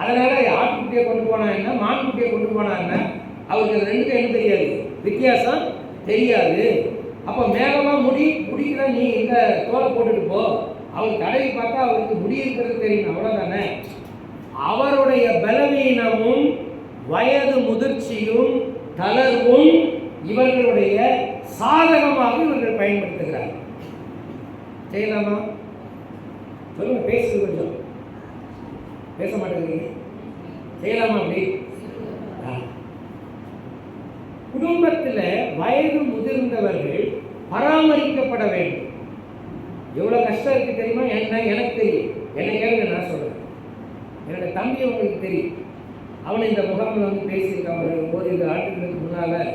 அதனால ஆட்டுக்குட்டியை கொண்டு போனா என்ன, மான்குட்டியை கொண்டு போனா என்ன, அவருக்கு ரெண்டுக்கும் என்ன தெரியாது, வித்தியாசம் தெரியாது. அப்போ மேலமா முடிக்குதான், நீ இந்த தோலை போட்டுட்டு போ, அவர் தடவி பார்த்தா அவருக்கு முடி இருக்கிறது தெரியும், அவ்வளோதானே. அவருடைய பலவீனமும் வயது முதிர்ச்சியும் தளர்வும் இவர்களுடைய சாதகமாக இவர்கள் பயன்படுத்துகிறார்கள். செய்யலாமா? சொல்லுங்க, பேசுறது கொஞ்சம் பேச மாட்டேங்கிறீங்க. செய்யலாமா? அப்படி குடும்பத்தில் வயது முதிர்ந்தவர்கள் பராமரிக்கப்பட வேண்டும். எவ்வளோ கஷ்டம் இருக்கு தெரியுமா? எனக்கு தெரியும். என்னை கேளுங்க, நான் சொல்கிறேன். என்னோட தம்பி உங்களுக்கு தெரியும். அவனை இந்த முகாமில் வந்து பேசியிருக்கான். ஒரு ஓரிரு ஆண்டுகளுக்கு முன்னால்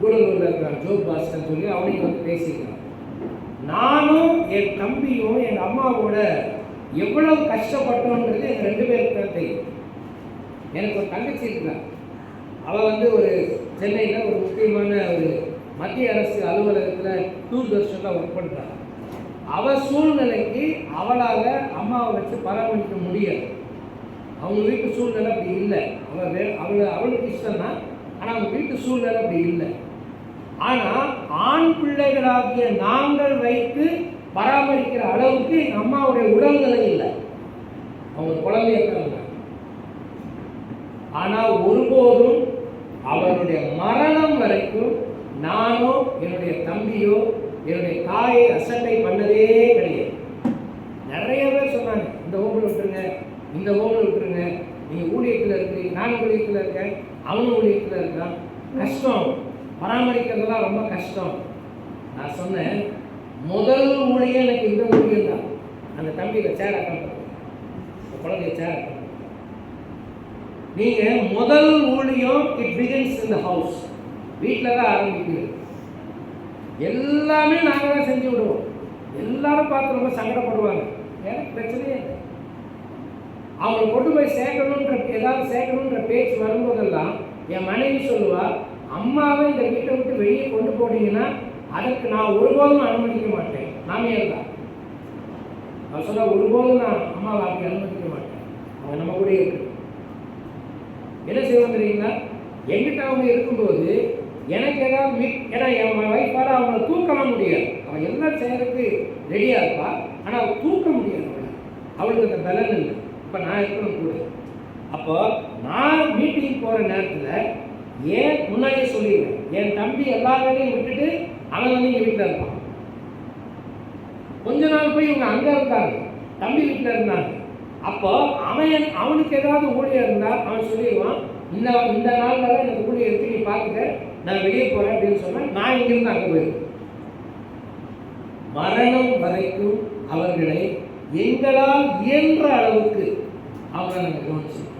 கூடலூரில் இருக்கிறான், ஜோப் பாஸ்கர் சொல்லி அவனையும் வந்து பேசியிருக்கான். நானும் என் தம்பியும் எங்கள் அம்மாவோட எவ்வளவு கஷ்டப்பட்டோன்றது எங்கள் 2 பேருக்கு தான் தெரியும். எனக்கு ஒரு தங்கச்சி இருக்கிறான். அவள் வந்து ஒரு சென்னையில் ஒரு முக்கியமான ஒரு மத்திய அரசு அலுவலகத்தில் தூர்தர்ஷனில் ஒர்க் பண்ணுறாங்க. அவள் சூழ்நிலைக்கு அவளால் அம்மாவை வச்சு பராமரிக்க முடியாது. அவங்க வீட்டு சூழ்நிலை அப்படி இல்லை. அவளுக்கு இஷ்டம் தான், ஆனால் அவங்க வீட்டு சூழ்நிலை அப்படி இல்லை. ஆனால் ஆண் பிள்ளைகளாகிய நாங்கள் வைத்து பராமரிக்கிற அளவுக்கு எங்கள் அம்மாவுடைய உடல்நிலை இல்லை. அவங்க குழந்தைய இருக்கிறாங்க. ஆனால் ஒருபோதும் அவருடைய மரணம் வரைக்கும் நானோ என்னுடைய தம்பியோ என்னுடைய தாயை அசட்டை பண்ணதே கிடையாது. நிறைய பேர் சொன்னாங்க, இந்த ஹோமில் விட்டுருங்க, இந்த ஹோமில் விட்டுருங்க, நீங்கள் ஊழியத்தில் இருக்கிறீங்க, நானும் ஊழியத்தில் இருக்கேன், அவனும் ஊழியத்தில் இருக்கான், கஷ்டம், பராமரிக்கிறதுலாம் ரொம்ப கஷ்டம். நான் சொன்னேன், முதல் ஊழியம் எனக்கு இந்த ஊழியம் தான். அந்த தம்பியில் சேர பண்ணுறது, குழந்தைய சேர பண்ணுறது. நீங்கள் முதல் ஊழியம் it begins in the house. வீட்டில் தான் ஆரம்பிக்குது. எல்லாமே நாங்கள் தான் செஞ்சு விடுவோம். எல்லாரும் பார்த்து ரொம்ப சங்கடப்படுவாங்க. எனக்கு பிரச்சனையே இல்லை. அவங்களை கொண்டு போய் ஏதாவது சேர்க்கணுன்ற பேச்சு வரும்போதெல்லாம் என் மனைவி சொல்லுவா, அம்மாவை இந்த வீட்டை விட்டு வெளியே கொண்டு போனீங்கன்னா அதற்கு நான் ஒருபோதும் அனுமதிக்க மாட்டேன். மாமியார் தான் அவன் சொல்ல, ஒருபோதும் நான் அம்மாவை அப்படி அனுமதிக்க மாட்டேன். அவங்க நம்ம கூட இருக்கு. என்ன செய்வாங்க தெரியுங்களா? எங்கிட்ட அவங்க இருக்கும்போது எனக்கு ஏதாவது ஏன்னா என் வைஃபால் அவங்கள தூக்கலாம் முடியாது. அவன் எல்லாம் செய்யறதுக்கு ரெடியாக இருப்பா, ஆனால் அவள் தூக்க முடியாது. அவளுக்கு அந்த பலன் இல்லை. இப்போ நான் இருக்கணும் கூட. அப்போ நான் மீட்டிங் போகிற நேரத்தில் ஏன் முன்னாடியே சொல்லிடுவேன், என் தம்பி எல்லா வேலையும் விட்டுட்டு அவன் வந்து இங்கே வீட்டில் இருப்பான். கொஞ்ச நாள் போய் இவங்க அங்கே இருந்தாங்க, தம்பி வீட்டில் இருந்தாங்க. அப்போ அவனுக்கு ஏதாவது ஊழியர் இருந்தால் அவன் சொல்லிடுவான், இந்த நாளில் எனக்கு ஊழியர் இருக்கு, நீ பார்த்துக்க, நான் வெளியே போகிறேன் அப்படின்னு சொன்னேன். நான் இங்கிருந்து அங்கே போயிருக்கேன். மரணம் வரைக்கும் அவர்களை எங்களால் இயன்ற அளவுக்கு அவங்களை நாங்கள் கவனிச்சிருக்கோம்.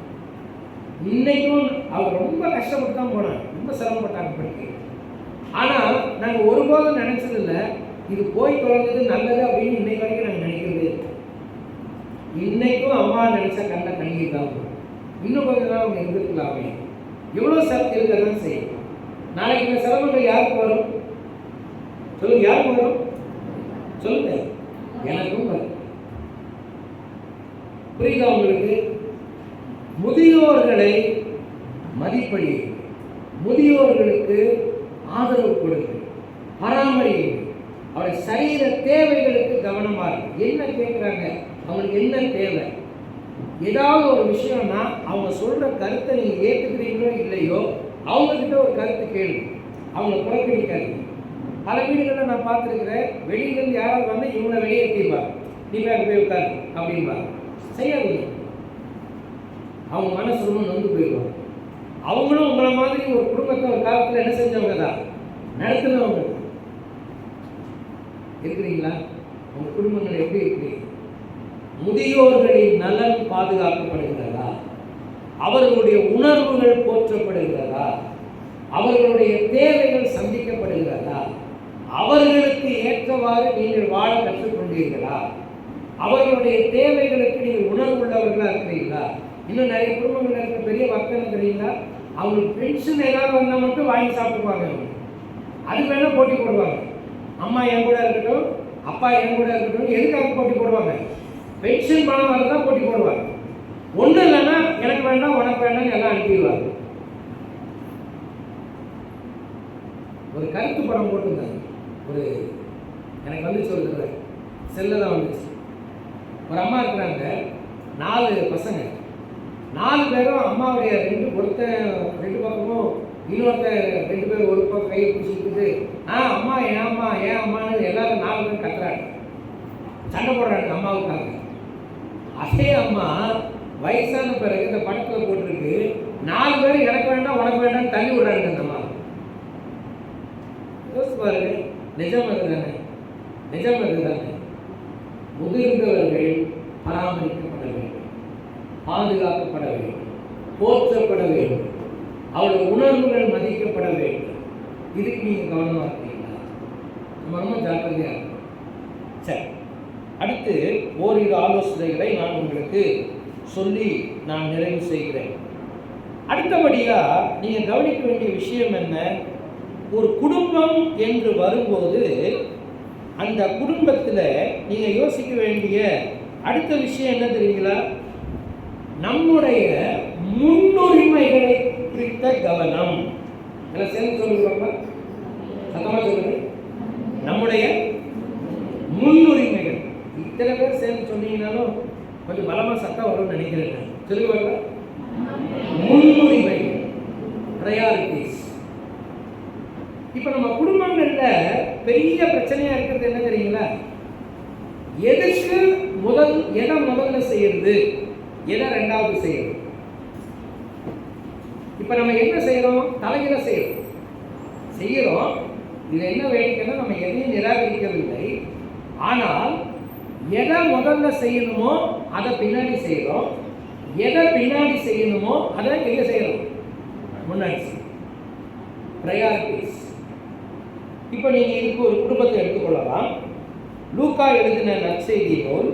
இன்னைக்கும் அவர் ரொம்ப கஷ்டப்பட்டு தான் போனாங்க, ரொம்ப சிரமப்பட்டாங்க படிக்க. ஆனால் நாங்கள் ஒருபோதும் நினைச்சதில்லை இது போய் தொடர்ந்தது நல்லது அப்படின்னு இன்னைக்கு வரைக்கும் நாங்கள் நினைக்கிறதே இல்லை. இன்னைக்கும் அம்மா நினைச்சா கண்ண கண்ணீர் தான் போகும். இன்னும் கொஞ்ச நாள் அவங்க இருந்துக்கலாமே, எவ்வளோ சக்தி இருக்கதான் செய்யும். நாளைக்கு இந்த சிரமங்கள் யாருக்கு வரும் சொல்லுங்க, யாருக்கு வரும் சொல்லுங்க, எனக்கும் வரும். புரியுதா உங்களுக்கு? முதியோர்களை மதிப்படி, முதியோர்களுக்கு ஆதரவு கொடுங்க, பராமரிங்க, அவருடைய சரீர தேவைகளுக்கு கவனமாக இருக்கு. என்ன கேட்குறாங்க, அவங்களுக்கு என்ன தேவை, ஏதாவது ஒரு விஷயம்னா அவங்க சொல்கிற கருத்தை நீங்கள் ஏற்றுக்கிறீங்களோ இல்லையோ அவங்கக்கிட்ட ஒரு கருத்து கேள்வி, அவங்க புறக்கணிக்காது. பல வீடுகளில் நான் பார்த்துருக்கிறேன், வெளியிலேருந்து யாராவது வந்து இவங்களை வெளியேற்றிடுவாங்க, நீ போய் உட்காரு அப்படின்பாங்க. செய்யாதீங்க, அவங்க மனசு ரொம்ப நொந்து போயிடுவாங்க. அவங்களும் உங்களை மாதிரி ஒரு குடும்பத்தை ஒரு காலத்தில் என்ன செஞ்சவங்க தான், நடத்துனவங்க. இருக்கிறீங்களா? உங்கள் குடும்பங்கள் எப்படி இருக்கிறீங்க? முதியோர்களின் நலன் பாதுகாக்கப்படுகிறதா? அவர்களுடைய உணர்வுகள் போற்றப்படுகிறதா? அவர்களுடைய தேவைகள் சந்திக்கப்படுகிறதா? அவர்களுக்கு ஏற்றவாறு நீங்கள் வாழ கற்றுக்கொண்டீர்களா? அவர்களுடைய தேவைகளுக்கு நீங்கள் உணர்வுள்ளவர்களாக இருக்கிறீங்களா? இன்னும் நிறைய குடும்பங்கள் இருக்க பெரிய வர்த்தகம் தெரியுங்களா, அவங்களுக்கு பென்ஷன் ஏதாவது வந்தால் மட்டும் வாங்கி சாப்பிட்டுப்பாங்க. அது வேணால் போட்டி போடுவாங்க, அம்மா என் கூட இருக்கட்டும், அப்பா என் கூட இருக்கட்டும். எதுக்காக போட்டி போடுவாங்க? பென்ஷன் பணம் வரதான் போட்டி போடுவாங்க. ஒன்றும் இல்லைன்னா எனக்கு வேண்டாம் உனக்கு வேண்டாம்னு எல்லாம் அனுப்பிடுவாங்க. ஒரு கருத்து படம் போட்டுருந்தாங்க, ஒரு எனக்கு வந்து சொல்லுற செல்ல தான் வந்துச்சு. ஒரு அம்மா இருக்கிறாங்க, 4 பசங்க, 4 பேரும் அம்மாவுடைய ஒருத்தன் 2 பக்கமும், இன்னொருத்தன் 2 பேர் ஒரு பக்கம் கையை பிடிச்சிக்கிட்டு அம்மா ஏன் அம்மா ஏன் அம்மான்னு எல்லாரும் 4 பேரும் கத்துறாங்க, சண்டை போடுறாங்க அம்மாவுக்காக. அதே அம்மா வயசான பிறகு இந்த படத்தில் போட்டிருக்கு, 4 பேரும் எனக்கு வேண்டாம் உனக்கு வேண்டாம்னு தள்ளி விடுறாங்க அந்த அம்மா. யோசிச்சு பாருங்க, நிஜம் அதுதானே, நிஜம் அதுதானே. முதிர்ந்தவர்கள் பராமரிக்கப்பட வேண்டும், பாதுகாக்கப்பட வேண்டும், போற்றப்பட வேண்டும், அவருடைய உணர்வுகள் மதிக்கப்பட வேண்டும். இதுக்கு நீங்கள் கவனமாக இருக்கீங்களா? நம்ம ரொம்ப ஜாக்கிரதையாக இருக்கணும். சரி, அடுத்து ஓரிரு ஆலோசனைகளை நான் உங்களுக்கு சொல்லி நான் நிறைவு செய்கிறேன். அடுத்தபடியாக நீங்கள் கவனிக்க வேண்டிய விஷயம் என்ன, ஒரு குடும்பம் என்று வரும்போது அந்த குடும்பத்தில் நீங்கள் யோசிக்க வேண்டிய அடுத்த விஷயம் என்ன தெரியுங்களா? நம்முடைய முன்னுரிமைகளை குறித்த கவனம். எல்லாம் சேர்ந்து சொல்லுங்க, சத்தமாக சொல்லுங்க. நம்முடைய முன்னுரிமைகள். இத்தனை பேர் சேர்ந்து சொன்னீங்கன்னாலும் கொஞ்சம் பலமாக சத்தம் வரும்னு நினைக்கிறேன். சொல்லுங்க, முன்னுரிமைகள், ப்ரையாரிட்டிஸ். இப்போ நம்ம குடும்பங்களில் பெரிய பிரச்சனையாக இருக்கிறது என்ன தெரியுங்களா? எதுக்கு எதை முதல்ல செய்யறது, எதை ரெண்டாவது செய்யறது. இப்போ நம்ம என்ன செய்யறோம்? தலையில செய்யறோம். இது என்ன வேடிக்கைன்னா, நம்ம எதையும் நிராகரிக்கவில்லை, ஆனால் எதை முதல்ல செய்யணுமோ அதை பின்னாடி செய்யறோம், எதை பின்னாடி செய்யணுமோ அதை எங்க செய்யறோம்? முன்னாடி செய்யணும். ப்ரையாரிட்டிஸ். இப்போ நீங்கள் இதுக்கு ஒரு குடும்பத்தை எடுத்துக்கொள்ளலாம். லூக்கா எழுதின நற்செய்தி நூல்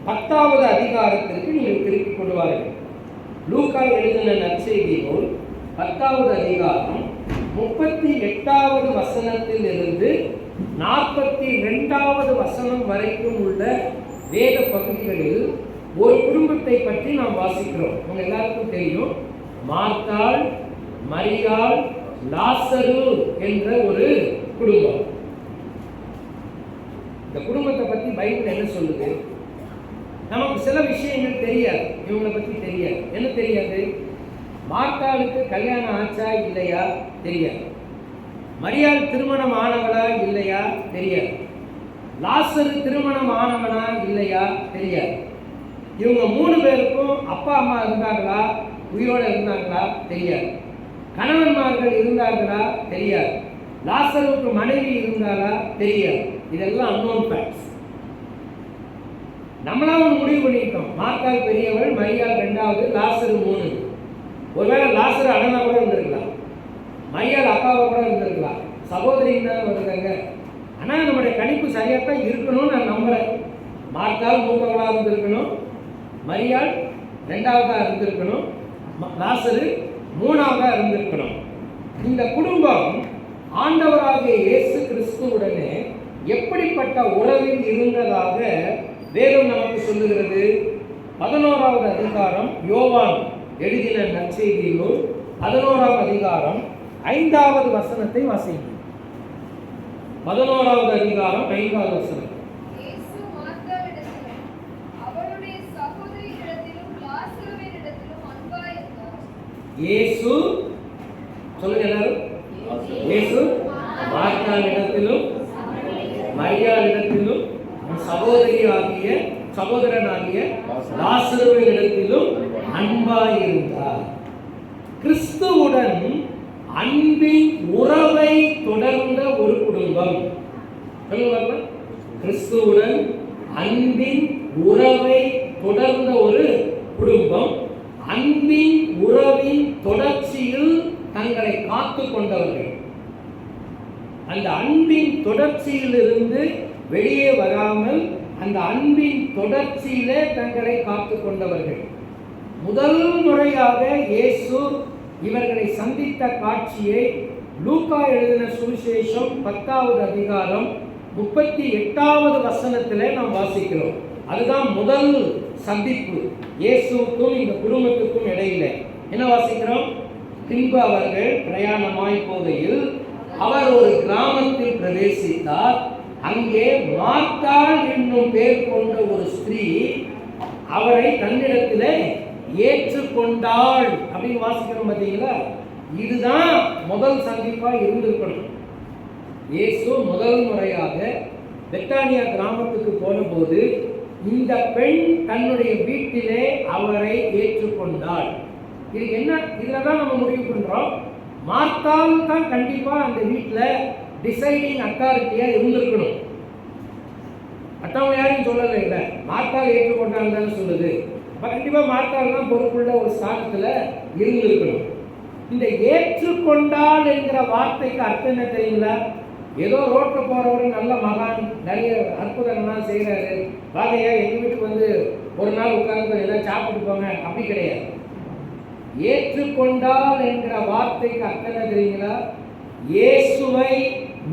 10வது அதிகாரத்திற்கு நீங்கள் திருப்பி கொண்டு வாருங்கள். லூக்கா எழுதின நற்செய்தி நூல் 10வது அதிகாரம் 38வது வசனத்தில் இருந்து 42வது வசனம் வரைக்கும் உள்ள வேத பகுதிகளில் ஒரு குடும்பத்தை பற்றி நாம் வாசிக்கிறோம். உங்க எல்லாருக்கும் தெரியும், மார்த்தாள், மரியாள், லாசரு என்ற ஒரு குடும்பம். இந்த குடும்பத்தை பற்றி பைபிள் என்ன சொல்லுது? நமக்கு சில விஷயங்கள் தெரியாது, இவங்களை பற்றி தெரியாது. என்ன தெரியாது? மார்த்தாளுக்கு கல்யாணம் ஆச்சா இல்லையா தெரியாது. மரியாள் திருமணம் ஆனவளா இல்லையா தெரியாது. லாசரு திருமணம் ஆனவனா இல்லையா தெரியாது. இவங்க 3 பேருக்கும் அப்பா அம்மா இருந்தாங்களா, உயிரோடு இருந்தாங்களா தெரியாது. கணவன்மார்கள் இருந்தார்களா தெரியாது. லாசருக்கு மனைவி இருந்தாரா தெரியாது. இதெல்லாம் அன்னோன் ஃபேக்ட்ஸ். நம்மளா ஒரு முடிவு பண்ணிட்டோம். மார்த்தாள் பெரியவள், மரியாள் ரெண்டாவது, லாசரு மூணு. ஒருவேளை லாசரு அண்ணனா கூட இருந்திருக்கலாம், மரியாள் அப்பாவை கூட இருந்திருக்கலாம், சகோதரின்னு தானே வருகிறாங்க. ஆனால் நம்முடைய கணிப்பு சரியாக தான் இருக்கணும்னு நான் நம்புகிறேன். மார்த்தாள் மூத்தவளாக இருந்திருக்கணும், மரியாள் ரெண்டாவதாக இருந்திருக்கணும், லாசரு மூணாவதாக இருந்திருக்கணும். இந்த குடும்பம் ஆண்டவராகிய இயேசு கிறிஸ்துவுடனே எப்படிப்பட்ட உறவில் இருந்ததாக வேதம் நமக்கு சொல்லுகிறது. 11வது அதிகாரம், யோவான் எழுதின நற்செய்தி நூல் 11வது அதிகாரம் 5வது வசனத்தை வாசிக்கும். 11வது அதிகாரம் 5வது வசனம். இயேசு சொல்லுங்க எல்லாரும். இயேசு மார்த்தாளிடத்திலும் மரியாளிடத்திலும் சகோதரனாகிய லாசருவினிடத்திலும் அன்பாயிருந்தார். கிறிஸ்துவுடன் அன்பின் உறவை தொடர்ந்த ஒரு குடும்பம். கிறிஸ்துவுடன் அன்பின் உறவை தொடர்ந்த ஒரு குடும்பம், அன்பின் உறவின் தொடர்ச்சியில் தங்களை காத்து கொண்டவர்கள். அந்த அன்பின் தொடர்ச்சியிலிருந்து வெளியே வராமல் அந்த அன்பின் தொடர்ச்சியிலே தங்களை காத்து கொண்டவர்கள். முதல் முறையாக இயேசு இவர்களை சந்தித்த காட்சியை லூக்கா எழுதின சுவிசேஷம் 10வது அதிகாரம் 38வது வசனத்திலே நாம் வாசிக்கிறோம். அதுதான் முதல் சந்திப்பு இயேசுவுக்கும் இந்த குடும்பத்துக்கும் இடையில. என்ன வாசிக்கிறோம்? பின்பு அவர்கள் பிரயாணமாய் போகையில் அவர் ஒரு கிராமத்தில் பிரவேசித்தார். அங்கே மார்த்தாள் என்னும் பெயர் கொண்ட ஒரு ஸ்திரீ அவரை தன்னிடத்திலே ஏற்றுக்கொண்டாள் அப்படின்னு வாசிக்கிறோம். பார்த்தீங்களா? இதுதான் முதல் சந்திப்பா இருந்திருக்கணும். இயேசு முதல் முறையாக பெத்தானியா கிராமத்துக்கு போன போது இந்த பெண் தன்னுடைய வீட்டிலே அவரை ஏற்றுக்கொண்டாள். இது என்ன? இதுல தான் நம்ம முடிவு பண்றோம். மார்த்தாள் தான் கண்டிப்பா அந்த வீட்டில் டிசைடிங் அத்தாரிட்டியா இருந்திருக்கணும். மற்றவங்க யாரையும் சொல்லலை, இல்லை மார்த்தாள் ஏற்றுக்கொண்டான்னு தானே சொல்லுது. அப்போ கண்டிப்பாக மார்த்தாள் தான் பொறுப்புள்ள ஒரு ஸ்தானத்தில் இருந்திருக்கணும். இந்த ஏற்றுக்கொண்டாள் என்கிற வார்த்தைக்கு அர்த்தம் என்ன தெரியுங்களா? ஏதோ ரோட்டில் போகிறவரு நல்ல மகான், நிறைய அற்புதங்கள்லாம் செய்கிறாரு, வாகையா எங்கள் வீட்டுக்கு வந்து ஒரு நாள் உட்கார்ந்து எல்லாம் சாப்பிட்டு போங்க, அப்படி கிடையாது. ஏற்றுக்கொண்டாள் என்கிற வார்த்தைக்கு அர்த்தம் என்ன தெரியுங்களா? இயேசுவை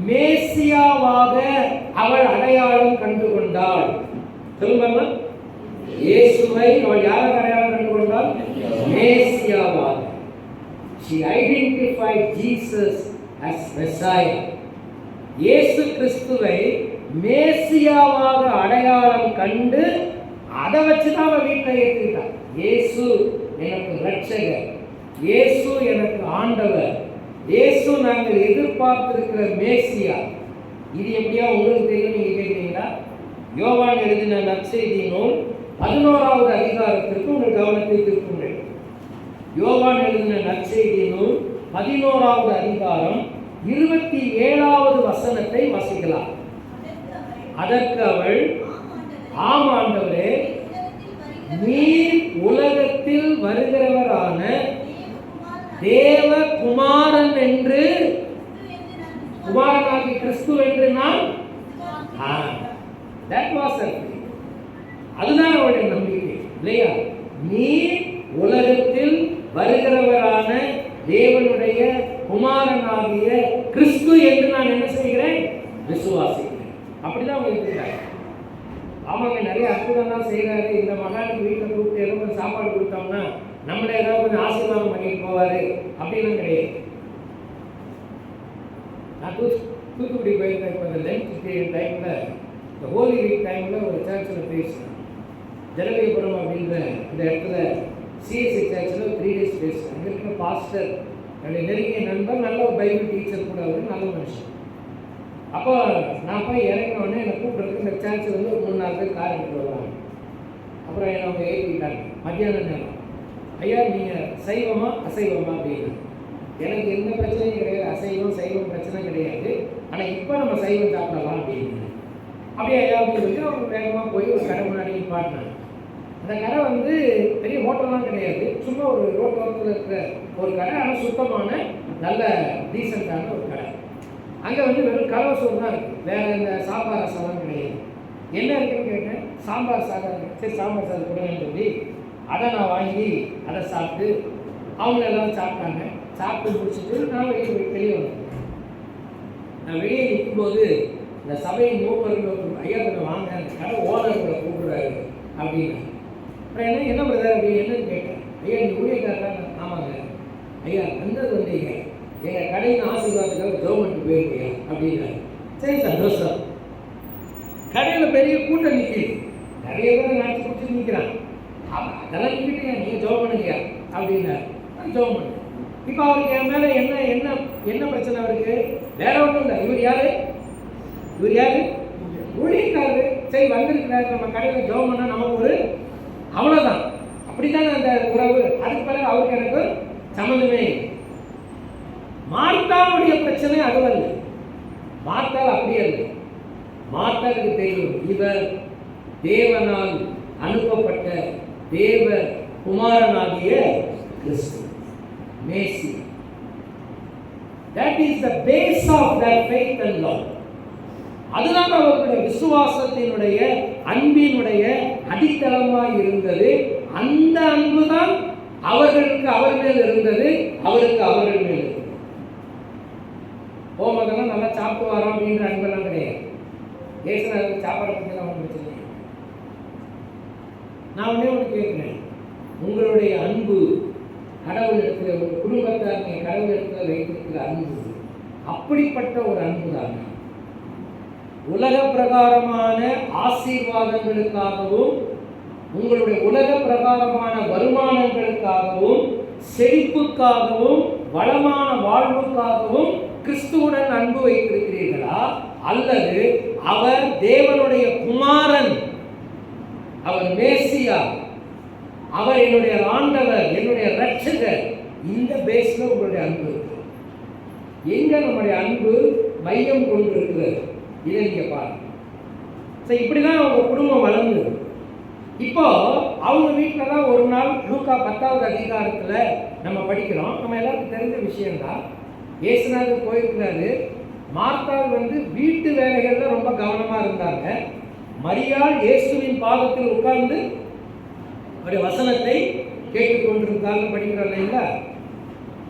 மேசியாவாக அவள் அடையாளம் கண்டு கொண்டாள். சொல்லுங்க, இயேசுவை அவள் யாராக அடையாளம் கண்டு கொண்டாள்? மேசியாவாக. She identified Jesus as Messiah. இயேசு கிறிஸ்துவை மேசியாவாக அடையாளம் கண்டு அதை வச்சுதான் அவன் வீட்டில் ஏற்றுக்கிட்டான். இயேசு எனக்கு ரட்சகர், இயேசு எனக்கு ஆண்டவர், இயேசு நாங்கள் எதிர்பார்த்திருக்கிற மேசியா. இது எப்படியா உங்களுக்கு தெரியும்? நீங்க கேட்குறீங்களா? யோவான் எழுதின நற்செய்தி நூல் 11வது அதிகாரத்திற்கு உங்கள் கவனத்தை திருப்புங்கள். யோவான் எழுதின நற்செய்தி நூல் 11வது அதிகாரம் 27வது வசனத்தை வாசிக்கலாம். அதற்கு அவள், ஆம் ஆண்டவரே, நீர் உலகத்தில் வருகிறவரான தேவகுமாரன் என்று, குமாரனாகி கிறிஸ்து என்று நான் அதுதான் அவருடைய நம்பிக்கை இல்லையா? நீர் உலகத்தில் வருகிறவரான தேவனுடைய குமாரனாகிய கிறிஸ்து என்று நான் என்ன செய்கிறேன்? விசுவாசிக்கிறேன். அப்படிதான் அவங்க இருக்கிறாங்க. ஆமாங்க, நிறைய அற்புதம் தான் செய்கிறாரு. இந்த மகானுக்கு வீட்டில் கூப்பிட்டு எதுவும் சாப்பாடு கொடுத்தோம்னா நம்மளை ஏதாவது கொஞ்சம் ஆசீர்வாதம் பண்ணிட்டு போவார் அப்படின்லாம் கிடையாது. நான் தூத்துக்குடி போயிருக்கேன். இப்போ இந்த லென்த் டைமில், இந்த ஹோலி வீக் டைமில் ஒரு சர்ச்சில் பேசினேன். ஜலகேபுரம் அப்படின்ற இந்த இடத்துல சிஎஸ்சி சர்ச்சில் 3 days பேசுகிறேன். அங்கே இருக்கிற பாஸ்டர் என்னுடைய நெருங்கிய நண்பர், நல்ல ஒரு பைபிள் டீச்சர் கூட, அவர் நல்ல மனுஷன். அப்போ நான் போய் இறங்கினோடனே என்னை கூப்பிட்றதுக்கு இந்த சர்ச்சில் வந்து ஒரு 3-4 பேர் கார் எடுத்துட்டு வருவாங்க. அப்புறம் என்னை அவங்க ஏற்றிக்கிட்டாங்க மத்தியான நேரம். ஐயா, நீங்கள் சைவமா அசைவமா அப்படின்னு. எனக்கு எந்த பிரச்சனையும் கிடையாது, அசைவம் சைவம் பிரச்சனை கிடையாது. ஆனால் இப்போ நம்ம சைவம் சாப்பிடலாம் அப்படின்னு. அப்படியே ஐயா அப்படின்னு சொல்லி அவங்க வேகமாக போய் ஒரு கடை முன்னாடி பாட்டினாங்க. அந்த கடை வந்து பெரிய ஹோட்டல்லாம் கிடையாது, சும்மா ஒரு ரோட்டோரத்தில் இருக்கிற ஒரு கடை. ஆனால் சுத்தமான நல்ல டீசெண்டான ஒரு கடை. அங்கே வந்து வெறும் கலவசோறு தான் இருக்குது, வேறு இந்த சாம்பார் ரசம்லாம் கிடையாது. என்ன இருக்குன்னு கேட்டேன். சாம்பார் சாதம் இருக்குது. சரி சாம்பார் சாதம் கொடுங்கன்னு சொல்லி அதை நான் வாங்கி அதை சாப்பிட்டு அவங்க எல்லோரும் சாப்பிட்டாங்க. சாப்பிட்டு முடிச்சுட்டு நான் வெளியே வந்தேன். நான் வெளியே நிற்கும்போது இந்த சபையின் மூப்பர்கள் ஐயா கொஞ்சம் வாங்க, அந்த கடை ஓனர்களை கூப்பிடுறாரு அப்படின்னு. அப்புறம் என்ன பண்ணுறாரு அப்படின்னு என்னன்னு கேட்டேன். ஐயா நீ ஊழியக்காரர்? ஆமாங்க ஐயா, வந்தது வந்தீங்க எங்கள் கடையின் ஆசீர்வாதத்துக்காக கவர்மெண்ட் போயிருக்கீங்க அப்படின்னாரு. சரி சந்தோஷம். கடையில் பெரிய கூட்டம் நிற்கிது, நிறைய பேர் நினச்சி பிடிச்சி நிற்கிறான். அதெல்லாம் நிற்கிட்டீங்க, நீங்கள் ஜோம் பண்ணுங்க அப்படின்னாரு. ஜோம் பண்ணு. இப்போ அவருக்கு என் மேலே என்ன என்ன என்ன பிரச்சனை அவருக்கு? வேற ஒன்றும் இல்லை. இவர் யாரு? ஊழியக்காரரு. சரி வந்திருக்கிறாரு, நம்ம கடையில் ஜோம் பண்ணால் நமக்கு ஒரு அவ்வளோதான். அப்படித்தானே அந்த உறவு. அதுக்கு பிறகு அவருக்கு எனக்கு சம்மந்தமே இல்லை. மார்த்தாளுடைய பிரச்சனை அதுவல்ல. மார்த்தாள் அப்படியே இல்லை. மார்த்தாளுக்கு தெரியும் இவர் தேவனால் அனுப்பப்பட்ட தேவ குமாரனாகிய கிறிஸ்து, மேசியா. That is the base of their faith and love. அதுதான் அவர்களுடைய விசுவாசத்தினுடைய அன்பினுடைய அடித்தளமாய் இருந்தது. அந்த அன்பு தான் அவர்களுக்கு அவர் மேல் இருந்தது, அவருக்கு அவர்கள் மேல் இருந்தது. போமதெல்லாம் நல்லா சாப்பிட்டு வரோம் அப்படின்ற அன்பெல்லாம் கிடையாது. ஏசுநாதர் சாப்பாடு பற்றி அவங்க பிரச்சனை. நான் ஒன்றே ஒன்று கேட்கிறேன். உங்களுடைய அன்பு கடவுள் இடத்துல, ஒரு குடும்பத்தார் நீங்கள் கடவுள் இடத்துல வைத்திருக்கிற அன்பு அப்படிப்பட்ட ஒரு அன்பு தாங்க. உலக பிரகாரமான ஆசீர்வாதங்களுக்காகவும் உங்களுடைய உலக பிரகாரமான வருமானங்களுக்காகவும் செழிப்புக்காகவும் வளமான வாழ்வுக்காகவும் கிறிஸ்துவுடன் அன்பு வைத்திருக்கிறீர்களா? அல்லது அவர் தேவனுடைய குமாரன், அவர் மேசியா, அவர் என்னுடைய ஆண்டவர், என்னுடைய ரட்சகர், இந்த பேஸ்ல உங்களுடைய அன்பு இருக்கு? எங்க நம்முடைய அன்பு மையம் கொண்டிருக்கிறது? இதை நீங்க பாருங்க. சரி, இப்படிதான் அவங்க குடும்பம் வளர்ந்தது. இப்போ அவங்க வீட்டில் தான் ஒரு நாள் லூக்கா 10வது அதிகாரத்தில் நம்ம படிக்கிறோம். நம்ம எல்லாருக்கும் தெரிஞ்ச விஷயம்தான். இயேசுநாதர் போயிருக்கிறாரு. மார்த்தாள் வந்து வீட்டு வேலைகளில் ரொம்ப கவனமாக இருந்தாங்க. மரியாள் இயேசுவின் பாதத்தில் உட்கார்ந்து ஒரு வசனத்தை கேட்டுக்கொண்டிருந்தாலும் படிக்கிறோம் இல்லைங்களா?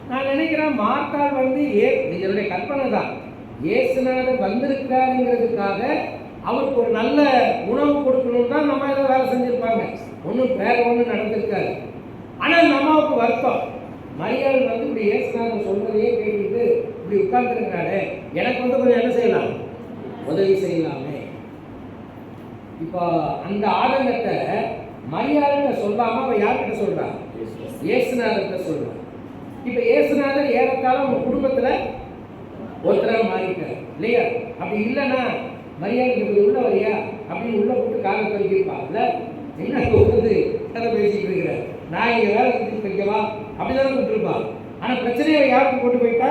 நான் நினைக்கிறேன் மார்த்தாள் வந்து இதனுடைய கற்பனை தான். இயேசுநாதர் வந்திருக்கிறாருங்கிறதுக்காக அவருக்கு ஒரு நல்ல உணவு கொடுக்கணும் தான் நம்ம ஏதோ வேலை செஞ்சுருப்பாங்க. ஒன்றும் வேற ஒன்றும் நடந்திருக்காரு. ஆனால் அந்த அம்மாவுக்கு வருத்தம். மரியாள் வந்து இப்படி இயேசுநாதர் சொல்றதையே கேட்டுட்டு இப்படி உட்கார்ந்துருக்கிறாரு, எனக்கு வந்து கொஞ்சம் என்ன செய்யலாம், உதவி செய்யலாமே. இப்போ அந்த ஆதங்கத்தை மரியாள்கிட்ட சொல்லாமல் அவள் யார்கிட்ட சொல்றா? இயேசுநாதர்கிட்ட சொல்றா. இப்போ இயேசுநாதர் ஏறத்தாழ உங்க குடும்பத்தில் ஒருத்தராக மாறிட்டார் இல்லையா? அப்படி இல்லைன்னா மரியாதைக்கு உள்ள வரையா அப்படின்னு உள்ள போட்டு காலை பறிக்கிருப்பாங்கல்ல. என்ன வந்து கதை பேசிட்டு இருக்கிறேன், நான் இங்கே வேலை செஞ்சு வைக்கவா அப்படிதானே கூப்பிட்டுருப்பான். ஆனால் பிரச்சனையை யாருக்கு கொண்டு போயிட்டா?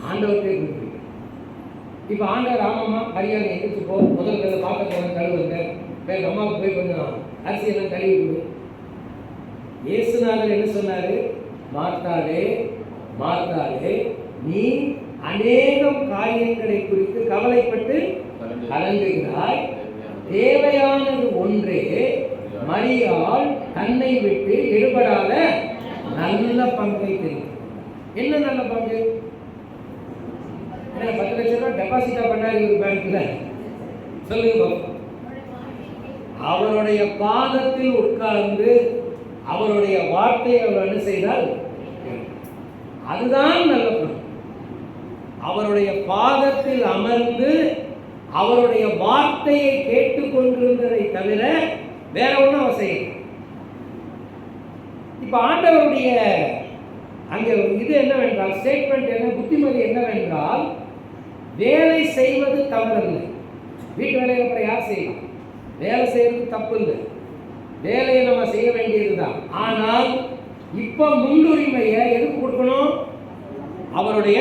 ஆண்டவர்கிட்டே கொண்டு போயிட்டா. இப்போ ஆண்டவர் ஆமாம்மா மரியாதை எதிர்த்து போ, முதல் கதை பாத்திரத்தெல்லாம் கழுவுங்க, வேற அம்மாவுக்கு போய் கொஞ்சம் அரிசியெல்லாம் கழுவி கொடு. இயேசுநாதர் என்ன சொன்னாரு? மார்த்தாளே மார்த்தாளே, நீ அநேகம் காரியங்களை குறித்து கவலைப்பட்டு கலங்குகிறாய், தேவையானது ஒன்றே, மரியாள் தன்னை விட்டு எடுபடாத நல்ல பங்கை தெரியும். என்ன நல்ல பங்கு? 10 லட்சம் ரூபாய் டெபாசிட்டா பண்ணாரு ஒரு பேங்க்ல, சொல்லுங்க. அவருடைய பாதத்தில் உட்கார்ந்து அவருடைய வார்த்தையை அவர் என்ன செய்தால் அதுதான் நல்ல பங்கு. அவருடைய பாதத்தில் அமர்ந்து அவருடைய வார்த்தையை கேட்டுக்கொண்டிருந்ததை தவிர வேற ஒன்றும் அவர் செய்யல. இப்ப ஆண்டவருடைய அங்கே இது என்னவென்றால், ஸ்டேட்மெண்ட் என்ன, புத்திமதி என்னவென்றால், வேலை செய்வது தவறில்லை. வீட்டு வேலையை அப்புறம் யார் செய்யலாம்? வேலை செய்யறது தப்பு இல்லை, வேலையை நம்ம செய்ய வேண்டியதுதான். ஆனால் இப்ப முன்னுரிமையை எதுக்கு கொடுக்கணும்? அவருடைய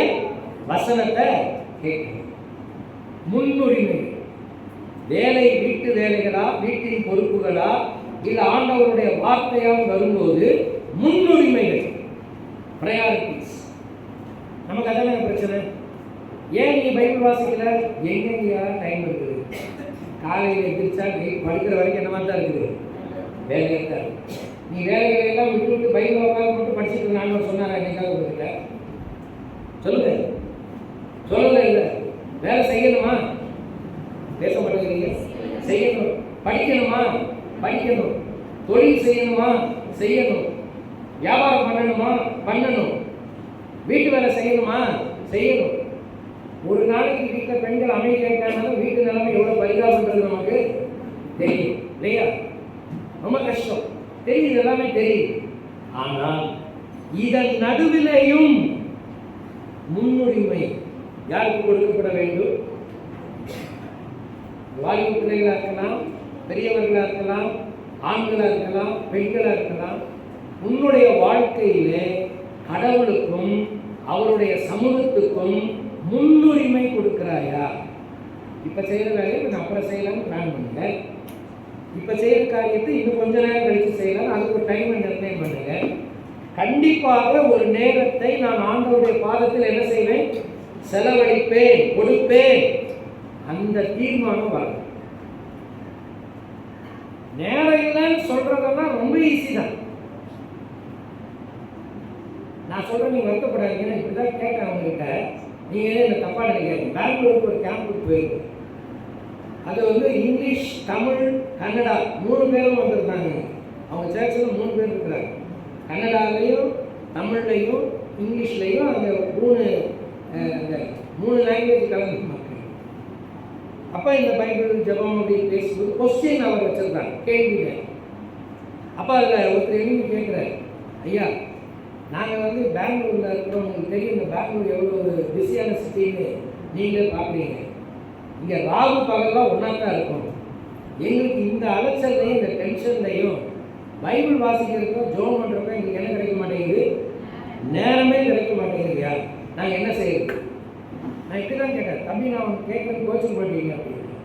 வசனத்தை கேட்கணும். முன்னுரிமை. வேலை வீட்டு வேலைகளா, வீட்டின் பொறுப்புகளா, இல்லை ஆண்டவருடைய வார்த்தையாக வரும்போது முன்னுரிமைகள், ப்ரையாரிட்டிஸ். நமக்கு அதெல்லாம் பிரச்சனை. ஏன் நீ பைபிள் வாசிக்கல? எங்கெங்கயா டைம் இருக்குது? காலையில் எதிர்த்தா படுக்கிற வரைக்கும் என்ன மாதிரி தான் இருக்குது, வேலையாக தான். நீ வேலைகளை எல்லாம் விட்டு விட்டு பைபிள் உட்காந்து மட்டும் படிச்சுட்டு நான் சொன்னாங்க என்னைக்காவது உங்ககிட்ட சொல்லுங்க, சொல்லல. இல்லை வேலை செய்யணுமா? பேச மாட்டேங்கிறீங்க. செய்யணும். படிக்கணுமா? படிக்கணும். தொழில் செய்யணுமா? செய்யணும். வியாபாரம் பண்ணணுமா? பண்ணணும். வீட்டு வேலை செய்யணுமா? செய்யணும். ஒரு நாளைக்கு வீட்டில் பெண்கள் அமைதியாக இருக்காங்கன்னா வீட்டு நிலைமை எவ்வளோ பரிதாபன்றது நமக்கு தெரியும் இல்லையா? ரொம்ப கஷ்டம் தெரியுது, எல்லாமே தெரியுது. ஆனால் இதன் நடுவிலேயும் முன்னுரிமை யாருக்கு கொடுக்கப்பட வேண்டும்? வாலிப பிள்ளைகளாக இருக்கலாம், பெரியவர்களாக இருக்கலாம், ஆண்களாக இருக்கலாம், பெண்களாக இருக்கலாம். உன்னுடைய வாழ்க்கையிலே கடவுளுக்கும் அவருடைய சமூகத்துக்கும் முன்னுரிமை கொடுக்கிறாயா? இப்போ செய்கிற வேலையை கொஞ்சம் அப்புறம் செய்யலாம்னு பிளான் பண்ணுங்க. இப்போ செய்கிற காரியத்தை இன்னும் கொஞ்ச நேரம் கழித்து செய்யலாம், அதுக்கு ஒரு டைமை நிர்ணயம் பண்ணுங்க. கண்டிப்பாக ஒரு நேரத்தை நான் ஆண்டவருடைய பாதத்தில் என்ன செய்வேன்? செலவழிப்பேன், கொடுப்பேன். அந்த தீர்மானம் வரும். நேரம் இல்லைன்னு சொல்றதெல்லாம் ரொம்ப ஈஸி தான். நான் சொல்றேன், நீங்க வருத்தப்படாதீங்க. இப்படிதான் கேட்டேன் அவங்ககிட்ட. நீங்க என்ன தப்பா நினைக்காதீங்க. பெங்களூருக்கு ஒரு கேம்புக்கு போயிருக்கோம். அது இங்கிலீஷ், தமிழ், கன்னடா 3 பேரும் வந்திருந்தாங்க. அவங்க சேர்ச்சில் 3 பேர் இருக்கிறாங்க. கன்னடாலையும், தமிழ்லையும், இங்கிலீஷ்லையும் அந்த 3 லாங்குவேஜ் கலந்து. அப்போ இந்த பைபிள் ஜெபம் அப்படின்னு பேசும்போது கொஸ்டின் அவர் வச்சிருந்தாங்க, கேள்விங்க. அப்போ அதில் ஒருத்தர் எழுதி கேட்குறாரு, ஐயா நாங்கள் பெங்களூரில் இருக்கிறோம், உங்களுக்கு தெரியும் இந்த பெங்களூர் எவ்வளோ ஒரு பிஸியான சிட்டின்னு நீங்களே பார்க்குறீங்க. இங்கே ராகு பகல்லாம் ஒன்றா தான் இருக்கும். எங்களுக்கு இந்த அலைச்சல்லையும் இந்த டென்ஷன்லையும் பைபிள் வாசிக்கிறதுக்கும் ஜோம் பண்ணுறதுக்கும் எங்களுக்கு என்ன கிடைக்க மாட்டேங்குது? நேரமே கிடைக்க மாட்டேங்குதுயா. நாங்கள் என்ன செய்யறது? நான் இப்படி தான் கேட்டேன், தம்பி நான் உனக்கு கேட்கறது கோச்சிங் பண்ணுறீங்க அப்படின்னு.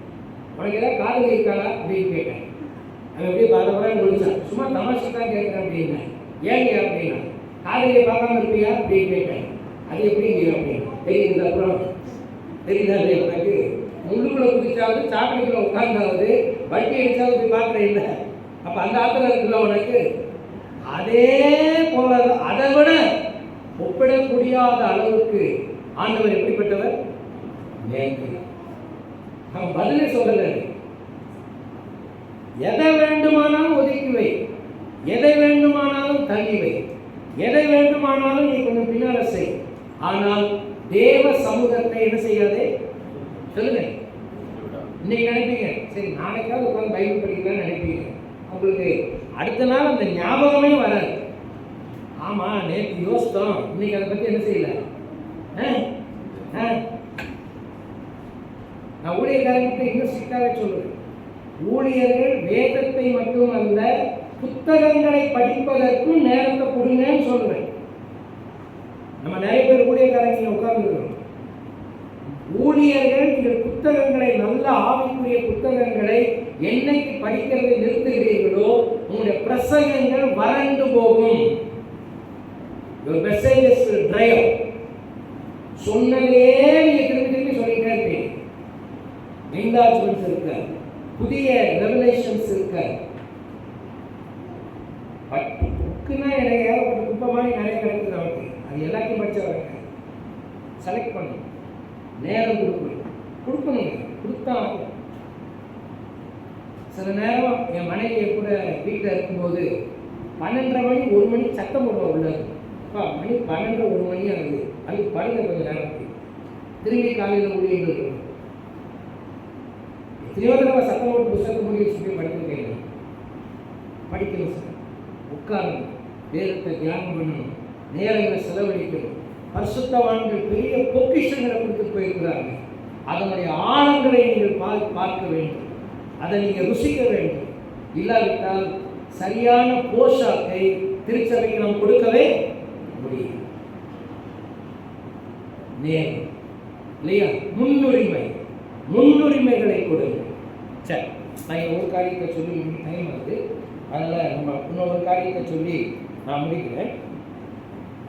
உனக்கு ஏதாவது காதல் இருக்காளா அப்படின்னு கேட்டேன். அவன் எப்படியே பரபரன்னு முடிச்சான். சும்மா தமாஷை தான் கேட்குறேன் அப்படின்னா. ஏங்க அப்படின்னா, காதலியை பார்க்காம இருப்பியா அப்படின்னு கேட்டேன். அது எப்படிங்க அப்படின்னு தெரியுது. அப்புறம் தெரியுதா இல்லையா உனக்கு? முள்ளுக்குள்ள குதிச்சாவது, சாக்கடைக்குள்ள உட்கார்ந்தாவது, வட்டி அடிச்சாவது போய் பார்க்குறேன் இல்லை. அப்போ அந்த ஆத்திரம் இருக்குல்ல உனக்கு. அதே போல அதை விட ஒப்பிட முடியாத அளவுக்கு ஆண்டவர் எப்படிப்பட்டவர்? அவன் பதிலே சொல்லல. எதை வேண்டுமானாலும் ஒதுக்கி வை, எதை வேண்டுமானாலும் தள்ளி வை, எதை வேண்டுமானாலும் நீ கொஞ்சம் பின்னால செய். ஆனால் தேவ சமூகத்தை என்ன செய்யாதே? சொல்லுங்க. இன்னைக்கு நினைப்பீங்க, சரி நாளைக்காவது உட்காந்து பைபிள் படிக்கலாம்னு நினைப்பீங்க. உங்களுக்கு அடுத்த நாள் அந்த ஞாபகமே வராது. ஆமா நேற்று யோசித்தோம், இன்னைக்கு அதை பற்றி என்ன செய்யல. நான் ஊழியர்காரங்கிட்ட இன்னும் ஸ்ட்ரிக்டாகவே சொல்லுவேன், ஊழியர்கள் வேதத்தை மட்டும் அல்ல புத்தகங்களை படிப்பதற்கும் நேரத்தை கொடுங்கன்னு சொல்லுவேன். நம்ம நிறைய பேர் ஊழியர்காரங்க உட்கார்ந்துருக்கோம். ஊழியர்கள் நீங்கள் புத்தகங்களை, நல்ல ஆவிக்குரிய புத்தகங்களை என்னைக்கு படிக்கிறதை நிறுத்துகிறீர்களோ உங்களுடைய பிரசங்கங்கள் வறண்டு போகும். Your messages will dry up. சொன்னதே நீங்க திரும்பி திரும்பி சொல்லிட்டே இருப்பீங்க. என்லார்ஜ்மெண்ட்ஸ் இருக்க, புதிய ரெவலேஷன்ஸ் இருக்க. புக்குன்னா எனக்கு ஏகப்பட்ட குப்பை மாதிரி நிறைய கிடைக்குது நமக்கு. அது எல்லாத்தையும் படிச்சவங்க செலக்ட் பண்ணணும், நேரம் கொடுக்கணும். கொடுத்தா சில நேரம் என் மனைவியை கூட வீட்டில் இருக்கும்போது 12:30 மணி 1 மணி சத்தம் போடுவோம் உள்ள. அப்பா மணி 12 1 மணி ஆகுது, அது படுங்க கொஞ்சம் நேரம். திரும்பி காலையில் ஊழியர்கள் இருக்கணும். எத்தனையோ தடவை சத்தம் போட்டு புத்தகத்தை மூடி வச்சுட்டு படிக்க படிக்கணும் சார். உட்காரணும், வேதத்தை தியானம் பண்ணணும், நேரங்களை செலவழிக்கணும். பரிசுத்தவான்கள் பெரிய பொக்கிஷங்களை கொடுத்து போயிருக்கிறார்கள். அதனுடைய ஆழங்களை நீங்கள் பார்க்க வேண்டும், அதை நீங்கள் ருசிக்க வேண்டும். இல்லாவிட்டால் சரியான போஷாக்கை திருச்சபைக்கு நாம் கொடுக்கவே முடியும். நேரம் இல்லையா? முன்னுரிமைகளை கொடுங்க. சொல்லி டைம் வருது, அதனால் நம்ம இன்னொரு காரியத்தை சொல்லி நான் முடிக்கிறேன்.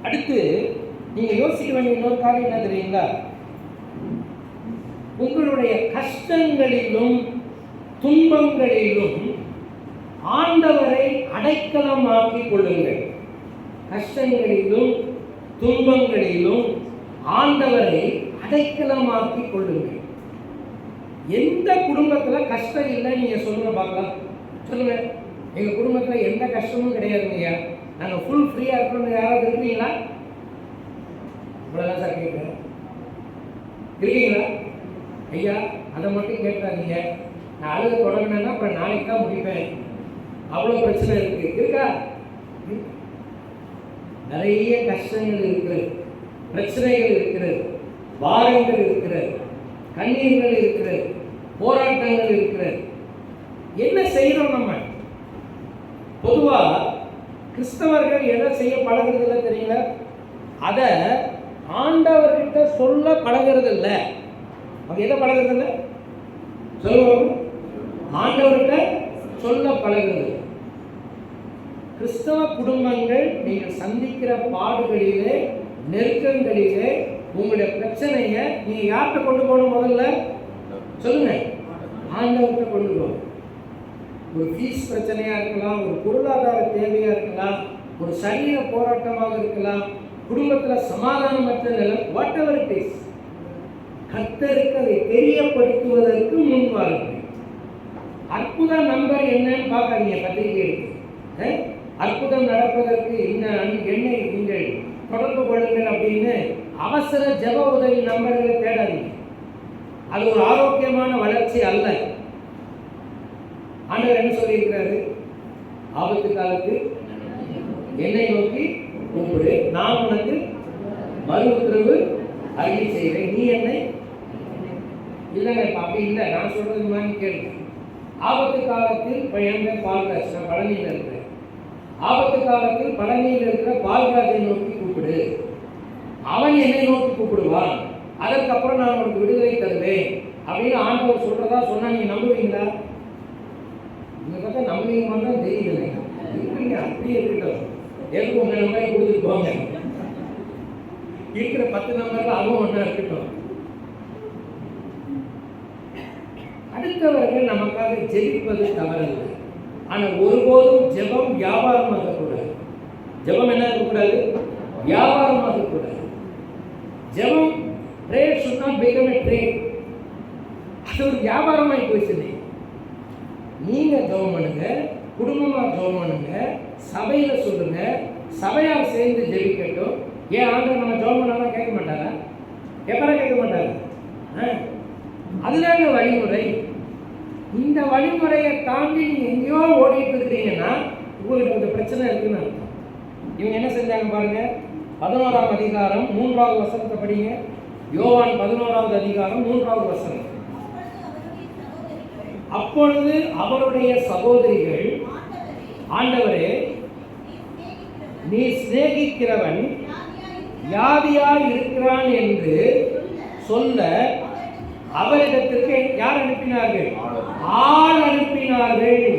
அடுத்து நீங்கள் யோசிக்க வேண்டிய இன்னொரு காரியம் என்ன தெரியுங்களா? உங்களுடைய கஷ்டங்களிலும் துன்பங்களிலும் ஆண்டவரை அடைக்கலமாக்கிக் கொள்ளுங்கள். கஷ்டங்களிலும் துன்பங்களிலும் ஆண்டவரை அடைக்கலமாக்கிக் கொள்ளுங்கள். எந்த குடும்பத்தில் கஷ்டம் இல்லை நீங்கள் சொல்லுங்க பார்க்கலாம். சொல்லுங்க, எங்கள் குடும்பத்தில் எந்த கஷ்டமும் கிடையாதுங்கய்யா, நாங்கள் ஃபுல் ஃப்ரீயாக இருக்கணும்னு யாராவது இருக்கிறீங்களா? இவ்வளோதான் சார் கேட்குறேன். இருக்கீங்களா? ஐயா அதை மட்டும் கேட்காதீங்க, நான் அழுக தொடங்கினேன்னா அப்புறம் நாளைக்கு தான் முடிப்பேன், அவ்வளோ பிரச்சனை இருக்கு. இருக்கா? நிறைய கஷ்டங்கள் இருக்கிறது, பிரச்சனைகள் இருக்கிறது, பாரங்கள் இருக்கிறது, கண்ணீர்கள் இருக்கிறது, போராட்டங்கள் இருக்கிறது. என்ன செய்யறோம் நம்ம? பொதுவாக கிறிஸ்தவர்கள் எதை செய்ய பழகிறதில்ல தெரியல, அதை ஆண்டவர்கிட்ட சொல்ல பழகிறது இல்லை. அவங்க எதை பழகிறது இல்லை சொல்லுவோம், ஆண்டவர்கிட்ட சொல்ல பழகிறது. கிறிஸ்தவ குடும்பங்கள் நீங்கள் சந்திக்கிற பாடுகளிலே நெருக்கங்களிலே உங்களுடைய பிரச்சனையை நீங்க யார்கிட்ட கொண்டு போகணும்? முதல்ல சொல்லுங்க, ஆண்டவர்கிட்ட கொண்டு போகணும். ஒரு ஃபீஸ் பிரச்சனையா இருக்கலாம், ஒரு பொருளாதார தேவையா இருக்கலாம், ஒரு சரீர போராட்டமாக இருக்கலாம், குடும்பத்தில் சமாதானமற்ற நிலை, வாட் எவர் இட் இஸ், கர்த்தருக்கு அதை தெரியப்படுத்துவதற்கு முன் வாருங்கள். அற்புத நம்பர் என்னன்னு பார்க்காதீங்க, பத்திரிகை எடுத்து அற்புதம் நடப்பதற்கு என்னை நீங்கள் தொடர்பு கொள்ளுங்கள் அப்படின்னு அவசர ஜெப உதவி நம்பர்களை தேடாதீங்க. அது ஒரு ஆரோக்கியமான வளர்ச்சி அல்ல. ஆண்டவர் என்ன சொல்லியிருக்கிறாரு? ஆபத்து காலத்து என்னை நோக்கி கூப்பிடு, நான் உனக்கு மறு உத்தரவு அறிக்கை செய்கிறேன், நீ என்னை இல்லைங்க இப்போ அப்படி இல்லை, நான் சொல்றது மாதிரி கேள்வி. ஆபத்து காலத்தில் இப்போ எங்க பால்ராஜ், நான் பழனியில் இருக்கிறேன், ஆபத்து காலத்தில் பழனியில் இருக்கிற பால்ராஜை நோக்கி கூப்பிடு, அவன் என்னை நோக்கி கூப்பிடுவான், அதற்கப்புறம் நான் உனக்கு விடுதலை தருவேன் அப்படின்னு ஆண்டவர் சொல்றதா சொன்னா நீங்க நம்புவீங்களா? நீங்க பார்த்தா நம்புவீங்க தான் தெரியல. இருக்குங்க, அப்படியே இருக்கட்டும், எதுக்கு உங்க நம்பரை கொடுத்துட்டு போங்க, இருக்கிற 10 நம்பர்கள் அதுவும் ஒன்றா இருக்கட்டும். அடுத்தவர்கள் நமக்காக ஜெபிப்பது தவறல்ல, ஆனால் ஒருபோதும் ஜெபம் வியாபாரமாக கூடாது. ஜெபம் என்ன இருக்கக்கூடாது? வியாபாரமாக கூடாது. ஜெபம் prayer should not become a trade. அது ஒரு வியாபாரமாகி போயிடுச்சு. நீங்க ஜெபம் பண்ணுங்க, குடும்பமா ஜெபம் பண்ணுங்க, சபையில சொல்லுங்க, சபையார் சேர்ந்து ஜெபிக்கட்டும். ஏன் ஆண்டவர் நம்ம ஜெபம் பண்ணாலும் கேட்க மாட்டாரா? எப்பரா கேட்க மாட்டாரு? அதுதாங்க வழிமுறை. இந்த வழிமுறையை தாண்டி நீங்க எங்கேயோ ஓடிட்டு இருக்கிறீங்கன்னா உங்களுக்கு இந்த பிரச்சனை இருக்குன்னு அர்த்தம். இவங்க என்ன செஞ்சாங்க பாருங்க, 11ஆம் அதிகாரம் 3வது வசனத்தை படிங்க. யோவான் 11வது அதிகாரம் 3வது வசனம். அப்பொழுது அவருடைய சகோதரிகள், ஆண்டவரே நீ சிநேகிக்கிறவன் வியாதியாய் இருக்கிறான் என்று சொல்ல அவரிடத்திற்கு யார் அனுப்பினார்கள்? ஆள் அனுப்பினார்கள்.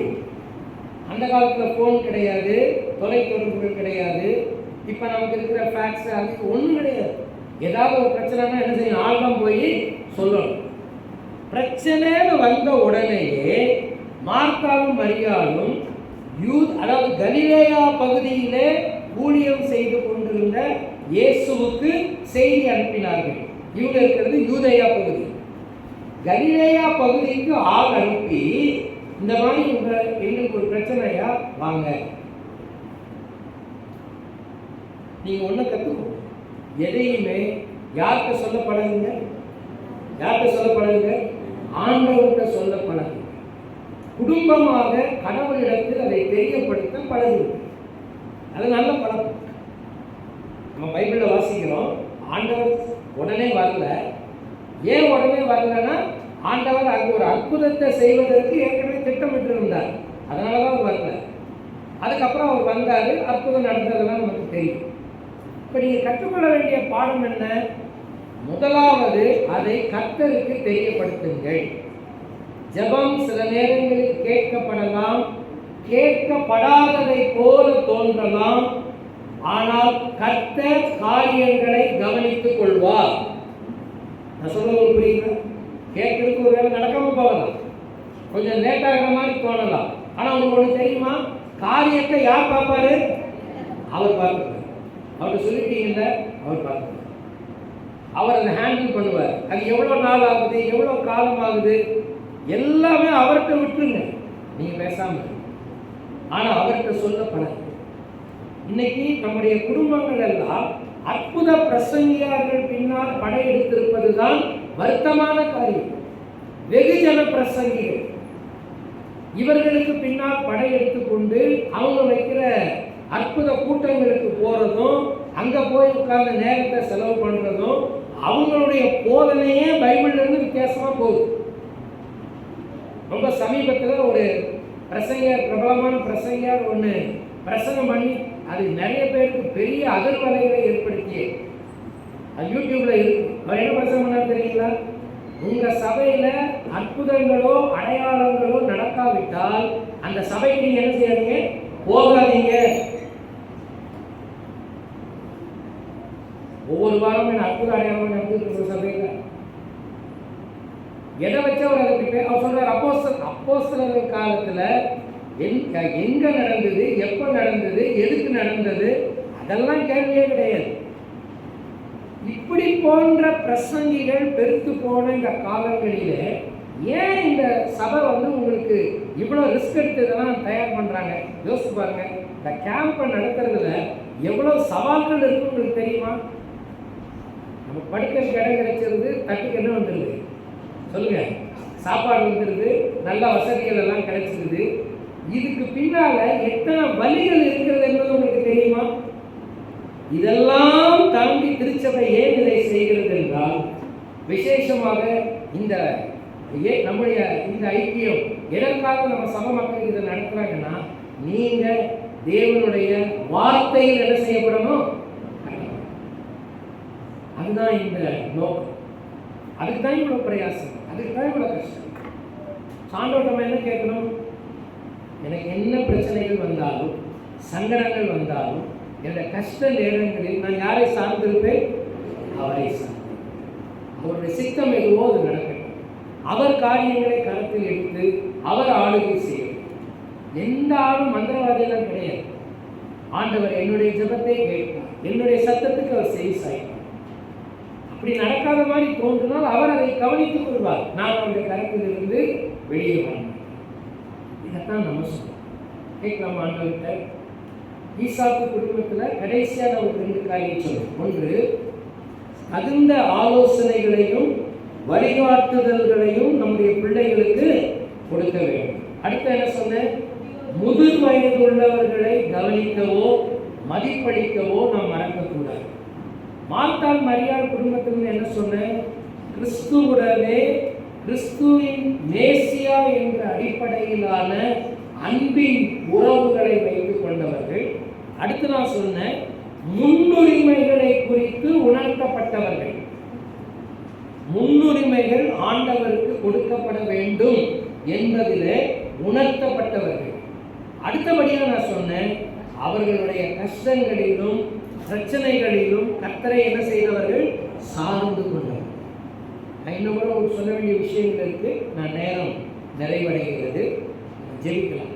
அந்த காலத்தில் போன் கிடையாது, தொலைத்தொடர்புகள் கிடையாது, இப்போ நமக்கு இருக்கிற ஃபேக்ஸ் அது ஒன்றும் கிடையாது. ஏதாவது ஒரு பிரச்சனைனா என்ன செய்யணும்? ஆள் தான் போய் சொல்லணும். பிரச்சனைன்னு வந்த உடனேயே மார்த்தாவும் மரியாளும் அதாவது கலிலேயா பகுதியிலே ஊழியம் செய்து கொண்டிருந்த இயேசுவுக்கு செய்தி அனுப்பினார்கள். இவங்க இருக்கிறது யூதேயா பகுதி. கலிலேயா பகுதிக்கு ஆள் அனுப்பி இந்த மாதிரி எங்களுக்கு ஒரு பிரச்சனையா வாங்க, நீங்க ஒண்ணு கத்துக்கணும். எதையுமே யார்கிட்ட சொல்ல பழகுங்க? யார்கிட்ட சொல்ல பழகுங்க? ஆண்டவர்கிட்ட சொல்ல பழகுங்க. குடும்பமாக கடவுளிடத்தில் அதை தெரியப்படுத்த பழகுங்க. அது நல்ல பழக்கம். நம்ம பைபிளில் வாசிக்கிறோம், ஆண்டவர் உடனே வரல. ஏன் உடனே வரலன்னா, ஆண்டவர் அங்கு ஒரு அற்புதத்தை செய்வதற்கு ஏற்கனவே திட்டமிட்டு இருந்தார், அதனால தான் வரல. அதுக்கப்புறம் அவர் வந்தார், அற்புதம் நடந்ததெல்லாம் நமக்கு தெரியும். இப்போ நீங்கள் கற்றுக்கொள்ள வேண்டிய பாடம் என்ன? முதலாவது அதை கர்த்தருக்கு தெரியப்படுத்துங்கள். ஜெபம் சில நேரங்களில் கேட்கப்படலாம், கேட்கப்படாததை போல தோன்றலாம். ஆனால் கர்த்தர் காரியங்களை கவனித்துக் கொள்வார். நான் சொல்றது புரியுது? கேட்கறதுக்கு ஒரு வேலை நடக்காம போகலாம், கொஞ்சம் லேட் ஆகிற மாதிரி தோணலாம். ஆனால் உங்களுக்கு ஒன்று தெரியுமா? காரியத்தை யார் பார்ப்பாரு? அவர் பார்ப்பார். அவர்கிட்ட சொல்லிட்டீங்கல்ல, அவர் பார்ப்பார். அவர் அதை ஹேண்டில் பண்ணுவார். அது எவ்வளோ நாள் ஆகுது, எவ்வளோ காலம் ஆகுது, எல்லாமே அவர்கிட்ட விட்டுருங்க, நீங்கள் பேசாமல். ஆனால் அவர்கிட்ட சொல்லப்படாது. இன்னைக்கு நம்முடைய குடும்பங்கள் எல்லாம் அற்புத பிரசங்கியார்கள் பின்னால் படையெடுத்திருப்பது தான் வருத்தமான காரியம். வெகுஜன பிரசங்கிகள் இவர்களுக்கு பின்னால் படையெடுத்து கொண்டு அவங்க வைக்கிற அற்புத கூட்டங்களுக்கு போறதும், அங்க போய் உட்கார்ந்த நேரத்தை செலவு பண்றதும், அவங்களுடைய போதனையே பைபிள்ல இருந்து வித்தியாசமா போகுது. ரொம்ப சமீபத்தில் ஒரு பிரசங்கியார், பிரபலமான பிரசங்கியார் ஒன்று பிரசங்கம் பண்ணி அது நிறைய பேருக்கு பெரிய அதிர்வலைகளை ஏற்படுத்தியே. அது யூடியூப்ல இருக்கு. அவர் என்ன பிரசங்கம் பண்ணாரு தெரியுங்களா? உங்க சபையில அற்புதங்களோ அடையாளங்களோ நடக்காவிட்டால் அந்த சபைக்கு நீங்க என்ன செய்யாதீங்க, போகாதீங்க. ஒவ்வொரு வாரமும் அற்புத அடையாளம் நடந்துட்டு சபையில எதை வச்சு அவர் அவர் சொல்றாரு, அப்போஸ்தலர்கள் காலத்துல எங்க நடந்தது, எப்ப நடந்தது, எதுக்கு நடந்தது, அதெல்லாம் கேள்வியே கிடையாது. இப்படி போன்ற பிரசங்கிகள் பெருத்து போன இந்த காலங்களிலே ஏன் இந்த சபை உங்களுக்கு இவ்வளவு ரிஸ்க் எடுத்து இதெல்லாம் தயார் பண்றாங்க? யோசிச்சு பாருங்க. இந்த கேம்பை நடத்துறதுல எவ்வளவு சவால்கள் இருக்கு உங்களுக்கு தெரியுமா? நம்ம படுக்கிறதுக்கு இடம் கிடைச்சிருது, தட்டுக்கு என்ன வந்துருது சொல்லுங்க, சாப்பாடு வந்துருது, நல்ல வசதிகள் எல்லாம் கிடைச்சிருது. இதுக்கு பின்னால எத்தனை வழிகள் இருக்கிறது என்பது உங்களுக்கு தெரியுமா? இதெல்லாம் தாண்டி திருச்சபை ஏன் இதை செய்கிறது என்றால், விசேஷமாக இந்த நம்முடைய இந்த ஐக்கியம் எதற்காக நம்ம சபை மக்கள் இதை நடத்துறாங்கன்னா, நீங்க தேவனுடைய வார்த்தையில் என்ன செய்யப்படணும், அதுதான் இந்த நோக்கம். அதுக்கு தான் இவ்வளவு பிரயாசம், அதுக்கு தான் இவ்வளவு கஷ்டம். சான்றோட்டம் என்ன கேட்கணும்? எனக்கு என்ன பிரச்சனைகள் வந்தாலும், சங்கடங்கள் வந்தாலும், என்னுடைய கஷ்ட நேரங்களில் நான் யாரை சார்ந்திருப்பேன்? அவரை சார்ந்து. அவருடைய சித்தம் எதுவோ அது நடக்கட்டும். அவர் காரியங்களை கருத்தில் எடுத்து அவர் ஆளுகை செய்யும். எந்த ஆளும் மந்திரவாதியெல்லாம் கிடையாது. ஆண்டவர் என்னுடைய ஜெபத்தை கேட்பார், என்னுடைய சத்தத்துக்கு அவர் செவி சாய்ப்பார். அப்படி நடக்காத மாதிரி தோன்றினால் அவர் அதை கவனித்துக் கொள்வார். நான் அவருடைய கருத்திலிருந்து வெளியே வரணும். இதைத்தான் நம்ம சொல்றோம். கேட்கலாம் ஆண்டவர்கிட்ட. ஈசாக்கு குடும்பத்தில் கடைசியான ஒரு 2 காரியம் சொல்லும். ஒன்று, தகுந்த ஆலோசனைகளையும் வழிகாட்டுதல்களையும் நம்முடைய பிள்ளைகளுக்கு கொடுக்க வேண்டும். அடுத்து என்ன சொன்ன? முதிர் வயது உள்ளவர்களை கவனிக்கவோ மதிப்பளிக்கவோ நாம் மறக்கக்கூடாது. மார்த்தாள் மரியாள் குடும்பத்திலிருந்து என்ன சொன்ன? கிறிஸ்துவுடனே கிறிஸ்துவின் மேசியா என்ற அடிப்படையிலான அன்பின் உறவுகளை வைத்துக் கொண்டவர்கள். அடுத்து நான் சொன்ன முன்னுரிமைகளை குறித்து உணர்த்தப்பட்டவர்கள். முன்னுரிமைகள் ஆண்டவருக்கு கொடுக்கப்பட வேண்டும் என்பதிலே உணர்த்தப்பட்டவர்கள். அடுத்தபடியாக நான் சொன்னேன், அவர்களுடைய கஷ்டங்களிலும் பிரச்சனைகளிலும் கர்த்தரை என்ன செய்தவர்கள்? சார்ந்து கொண்டவர்கள். இன்னும் கூட சொல்ல வேண்டிய விஷயங்கள் இருக்கு. நான் நேரம் நிறைவடைகிறது, ஜெபிக்கலாம்.